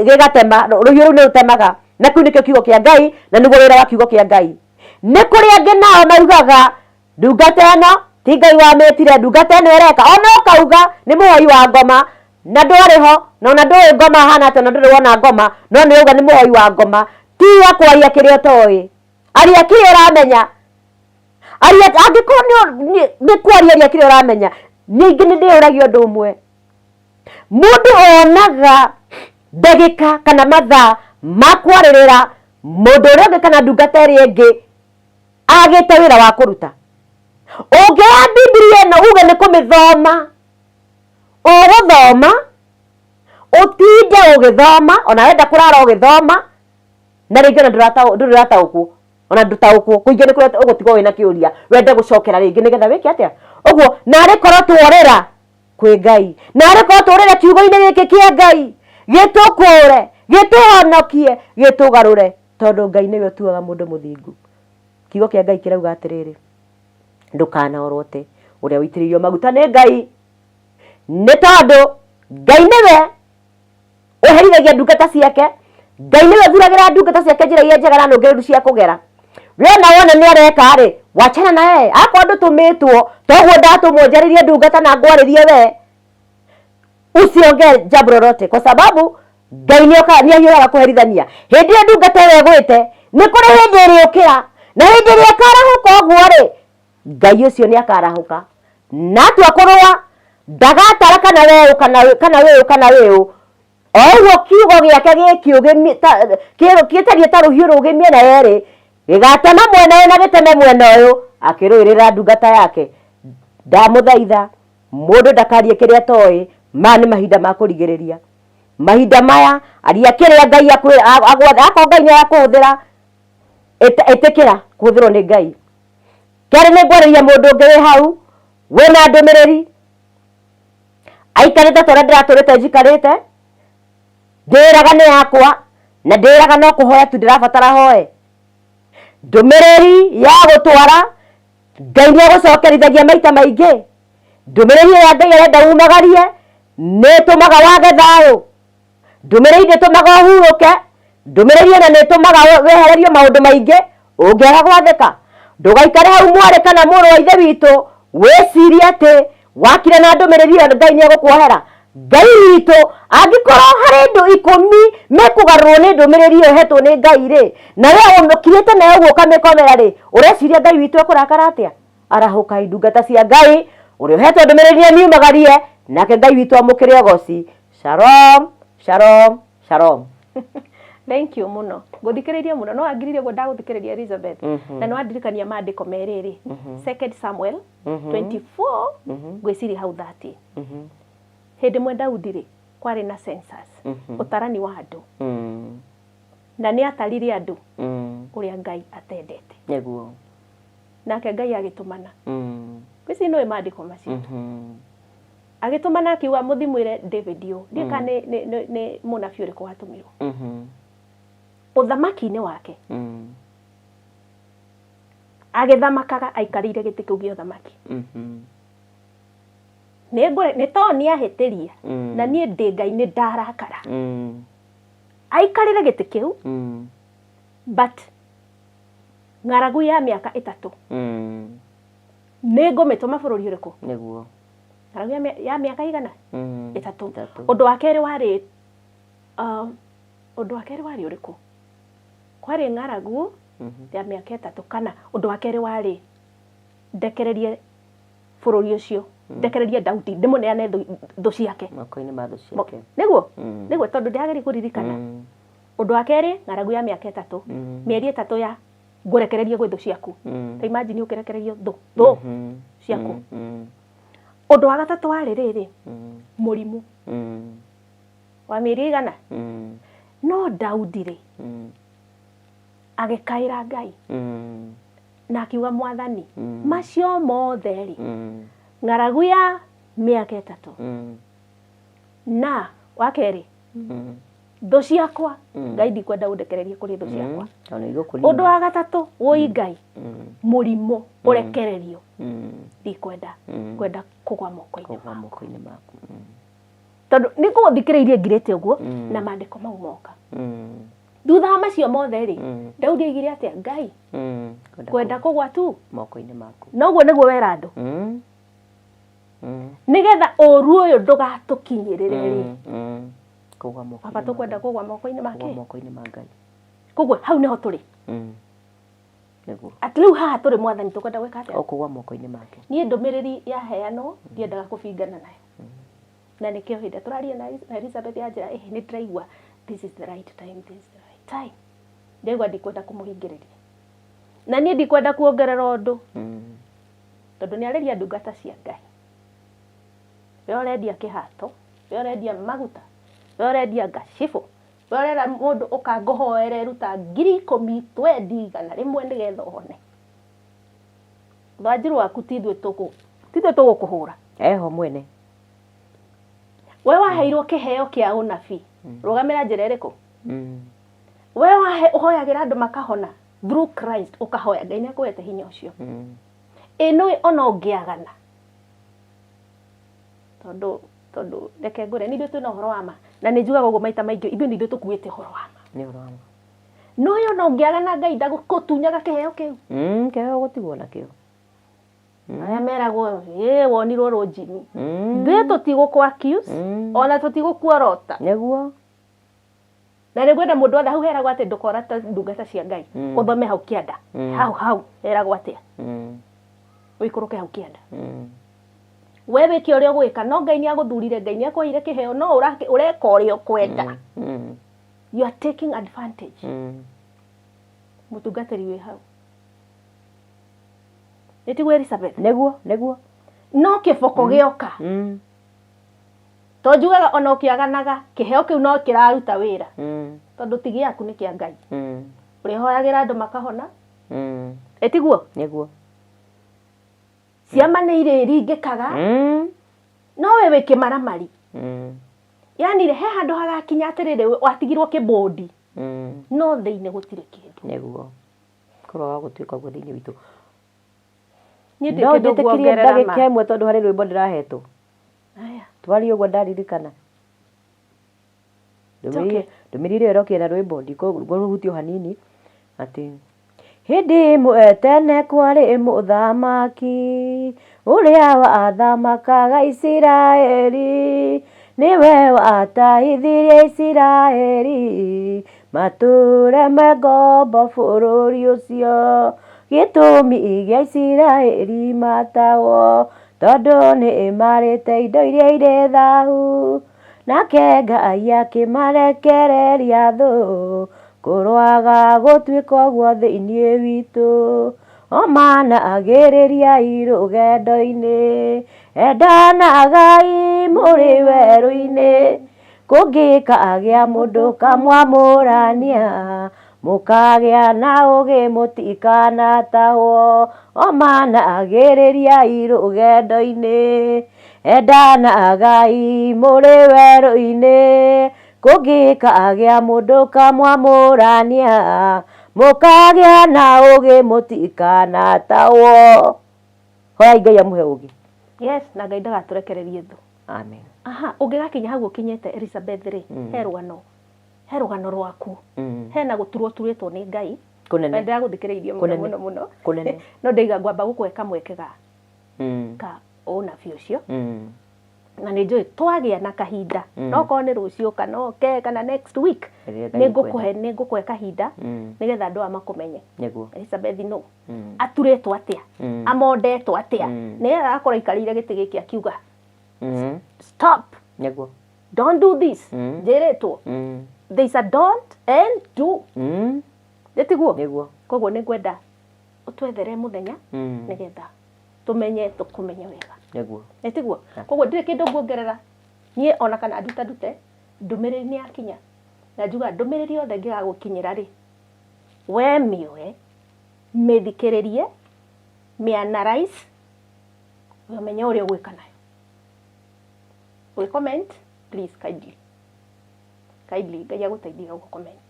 gĩgatema rũhiũ rũu nĩ rũtemaga na kĩu nĩkĩo kiugo kĩa Ngai na nĩguo wĩra wa kiugo kĩa Ngai nĩ kũrĩ angĩ nao maugaga ndungata ĩno ti Ngai wamĩtire ndungata ĩno ĩreka ona ũkauga nĩ mũhoi wa ngoma na ndwarĩ ho na ona ndũĩ ngoma hana atĩ ona ndũrĩ wona ngoma no nĩ uga nĩ mũhoi wa ngoma tiga kwaria kĩrĩa ũtoĩ aria kĩrĩa ũramenya aria angĩkorwo nĩ kwaria kĩrĩa ũramenya ningĩ nĩ ndĩyũragia ũndũ ũmwe mũndũ onaga ndagĩka kana mathaa ma kwarĩrĩra mundu uria ungi kana ndungata iri ingi agite wira wa kuruta ungia Biblia ino uge ni kumithoma uguthoma utinde ugithoma ona wenda kurara ugithoma na ringi na ndurataukwo ona ndutaukwo kuingi ni kuria ugutigo wina kiuria wende gucokera ringi nigetha wiki atia uguo na ari korwo tworera kwi Ngai na ari korwo tworera kiugo-ini giki kia Ngai gitukure gituhonokie gitugarure tondu Ngai niwe utuaga mundu muthingu. Kiugo kia Ngai kirauga atiriri ndukanaorwo te uria witiririo maguta ni Ngai ni tondu Ngai niwe uherithagia ndungata ciake. Ngai niwe thuragira ndungata ciake njira iria njega na nungiru cia kugera. Wona ni areka ri wachana naye akwa ndutumitwo toguo ndatumwo njaririe ndungata na ngwaririe we usionge jambo lolote kwa sababu Ngai ni ahiũraga kuherithania. Hindi ĩyo ndungata ĩyo ĩgwĩte nĩ kũrĩ hĩndĩ ĩrĩũkĩra na hĩndĩ ĩrĩa ĩkarahuka ũguo rĩ Ngai ũcio nĩ akarahuka na atua kũrũa ndagatara kana weũ kana weũ o ũguo kiugo gĩake gĩtariĩ ta rũhiũ rũgĩ mĩena yerĩ gĩgatema mwena ũyũ na gĩteme mwena ũyũ akĩrũĩrĩra ndungata yake. Ndamũthaitha mũndũ ndakarie kĩrĩa atoĩ. Maya nĩ mahinda ma kũrigĩrĩria. Mahinda maya aria kĩrĩa Ngai akorwo Ngai nĩ akũhũthĩra ĩtĩkĩra kũhũthĩrwo nĩ Ngai. Kerĩ nĩ ngwarĩria mũndũ ũngĩ wĩ hau wĩna ndũmĩrĩri aikarĩte ta ũrĩa ndĩratũrĩte njikarĩte ndĩraga nĩ yakwa na ndĩraga no kũhoya tu ndĩrabatara hoe ndũmĩrĩri ya gũtwara Ngai nĩ agũcokerithagia maita maingĩ. Ndũmĩrĩri ya Ngai arenda umagarie nĩ tũmaga wage thayũ. Ndũmĩrĩri nĩ tũmaga ũhurũke. Ndũmĩrĩri ĩno nĩ tũmaga wehererio maũndũ maingĩ ũngĩaga gwathĩka. Ndũgaikare hau mwarĩ kana mũrũ wa ithe witũ wĩcirie atĩ wakire na ndũmĩrĩri ĩyo Ngai nĩ egũkuohera. Ngai witũ angĩkorwo harĩ andũ 10 mekũgarũrwo nĩ ndũmĩrĩri ĩyo hetwo nĩ Ngai rĩ na we ũmũkirĩte nayo ũguo ũkamĩkomera rĩ ũreciria Ngai witũ ekũrakara atĩa? Arahũka ndungata cia Ngai ũrĩa ũhetwo ndũmĩrĩri niumagarie nake Ngai witũ amũkĩre ũgoci. Shalom shalom shalom. Thank you muno guthikiriria muno no angiririe gwo ndaguthikiriria Elizabeth na no andirikania maandiko merĩrĩ 2 Samuel 24 gwĩciri hau 30 hindi mwe Daudi rĩ kwarĩ na census utarani wa andũ na nĩ atarire andũ ũrĩa Ngai atendete nĩguo nake Ngai agĩtũmana gwĩciri no maandiko macio agĩtũmana akiuga mũthimwĩre David yo ndika nĩ mũnabii ũrĩkũ watũmirwo uthamaki-inĩ wake agĩthamakaga aikarĩire gĩtĩ kĩu gĩa ũthamaki nĩ to nĩ ahĩtĩria na niĩ ndĩ Ngai nĩ ndarakara aikarĩre gĩtĩ kĩu but ng'aragu ya mĩaka 3 nĩ ngũmĩtũma bũrũri ũrĩkũ nĩguo ng'aragu ya mĩaka igana 3 ũndũ wa kerĩ warĩ ũrĩkũ kwarĩ ng'aragu ya mĩaka 3 kana ũndũ wa kerĩ warĩ ndekererie bũrũri ũcio ndekererie Daudi ndĩmũneane thũ ciake moko-inĩ ma thũ ciake nĩguo tondũ ndĩagĩrĩire kũririkana ũndũ wa kerĩ ng'aragu ya mĩaka 3 mĩeri 3 ya ngũrekererie gwĩ thũ ciaku ta imagine ũkĩrekererio thũ ciaku ũndũ wa gatatũ warĩ rĩrĩ mũrimũ wa mĩeri igana no Daudi rĩ agĩkaĩra Ngai na akiuga Mwathani macio mothe rĩ ng'aragu ya mĩaka 3 na wa kerĩ thũ ciakwa Ngai ndikwenda ũndekererie kũrĩ thũ ciakwa ũndũ wa gatatũ wũi Ngai mũrimũ ũrekererio ndikwenda kũgwa moko-inĩ maku tondũ nĩ kũthikĩrĩirie ngirĩte ũguo na maandĩko mau moka thutha wa macio mothe rĩ Daudi aigire atĩa Ngai kwenda kũgwa tu moko-inĩ maku noguo nĩguo wera andũ nĩgetha ũru ũyũ ndũgatũkinyĩrĩre rĩ kũgwa moko-inĩ baba tũkwenda kũgwa moko-inĩ make moko-inĩ ma Ngai koguo hau nĩho tũrĩ nĩguo at rĩu haha tũrĩ Mwathani tũkwenda gwĩka atĩa kũgwa moko-inĩ make niĩ ndũmĩrĩri yaheanwo ndiendaga kũbingana nayo na nĩkĩo hĩndĩ tũraria na Elizabeth yanjĩra nĩ ndĩraigua this is the right time ndegwa ndikwenda kumuhingiriria na niĩ ndikwenda kuongerera ũndũ tondũ nĩ areria ndungata cia Ngai we ũrendia kĩhato we ũrendia maguta we ũrendia ngacibũ we ũrera mũndũ ũkangũhoere ruta 10,000 20 kana rĩmwe nĩgetha ũhone Wanjiru waku tithwe tũgũkũhũra eho mwene we waheirwo kĩheo kĩa ũnabii rũgamĩra njĩra ĩrĩkũ we ũhoyagĩra andũ makahona through Christ ũkahoya Ngai nĩakũhete hinya ũcio ĩno ona ũngĩagana tondũ reke ngũre nĩ ithuĩ twĩna ũhoro wa ma na nĩ njugaga ũguo maita maingĩ ithuĩ nĩ ithuĩ tũkuĩte ũhoro wa ma nĩ ũhoro wa ma no yo ona ũngĩagana Ngai ndagũtunyaga kĩheo kĩu kĩheo gũtigwo nakĩo aya meragwo wonirwo rũnjini ndĩ tũtigũkũ accuse ona tũtigũkuorota nĩguo na nĩngwenda mũndũ wothe hau heragwo atĩ ndũkora ndungata cia Ngai ũthome hau kĩanda hau heragwo atĩa wĩikũrũke hau kĩanda we wĩke ũrĩa ũgwĩka no Ngai nĩagũthurire Ngai nĩakũheire kĩheo no ũreka ũrĩa ũkwenda you are taking advantage mũtungatĩri wĩ hau ĩtigwo Elizabeth nĩguo no kĩboko gĩoka to njugaga ona ũkĩaganaga kĩheo kĩu no kĩraruta wĩra tondũ ti gĩaku nĩ kĩa Ngai ũrĩhoyagĩra andũ makahona ĩtigwo nĩguo ciama nĩ irĩringĩkaga no we wĩ kĩmaramari yani he handũ hagakinya atĩrĩrĩ watigirwo kĩbũndi no thĩinĩ gũtirĩ kĩndũ nĩguo kũroga gũtuĩka guo thĩinĩ witũ niĩ no njĩtĩkirie ndagĩka ĩmwe tondũ harĩ rwĩmbo ndĩrahetwo aya twari ũguo ndaririkana ndũmĩrĩire ĩrokie na rwĩmbo ndikũrũhutio hanini atĩ hĩndĩ ĩmwe tene kwarĩ mũthamaki ũrĩa wathamakaga Isiraeli niwe watahithirie Isiraeli matũũre mengombo bũrũri ũcio gĩtũmi gĩa Isiraeli matahwo tondũ nĩ marĩte indo iria irĩ thahu nake Ngai akĩmarekereria thũ kũroaga gũtuĩka ũguo thĩinĩ witũ omanagĩrĩriai rũgendo-inĩ endanagai mũrĩ werũ-inĩ kũngĩkagĩa mũndũ kamwamũrania mũkagĩa na ũgĩ mũtikanatahwo omanagĩrĩriai rũgendo-inĩ endanagai mũrĩ werũ-inĩ kũngĩkagĩa mũndũ kamwamũrania mũkagĩa na ũgĩ mũtikanatahwo hoyai Ngai amũhe ũgĩ yes na Ngai ndagatũrekererie thũ amen ũngĩgakinya hau ũkinyĩte Elizabeth rĩ he rũgano rwaku hena gũturwo turĩtwo nĩ Ngai kũnene ndĩragũthikĩrĩirie mũno no ndĩiga ngwamba gũkũhe kamweke ka ũnabii ũcio na nĩ njũĩ twagĩa na kahinda no korwo nĩ rũciũ kana oke kana next week nĩngũkũhe kahinda nĩgetha andũ aya makũmenye Elizabeth no aturĩtwo atĩa amondetwo atĩa nĩgetha agakorwo aikarĩire gĩtĩ gĩkĩ akiuga stop don't do this njĩrĩtwo there is a don't and do nĩtiguo koguo nĩ ngwenda ũtwethere mũthenya nĩgetha tũmenye tũkũmenye wega nĩtiguo koguo ndirĩ kĩndũ nguongerera niĩ ona kana ndute ndũmĩrĩri nĩ yakinya na njuga ndũmĩrĩri yothe ngĩgagũkinyĩra rĩ we mĩoe mĩthikĩrĩrie mĩanalyze ũmenye ũrĩa ũgwĩka nayo comment please kindly Ngai agũteithie gũ comment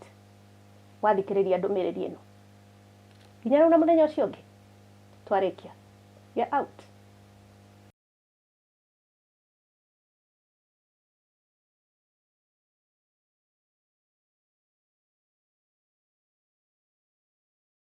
wathikĩrĩria ndũmĩrĩri ĩno nginya rĩu na mũthenya ũcio ũngĩ twarĩkia get out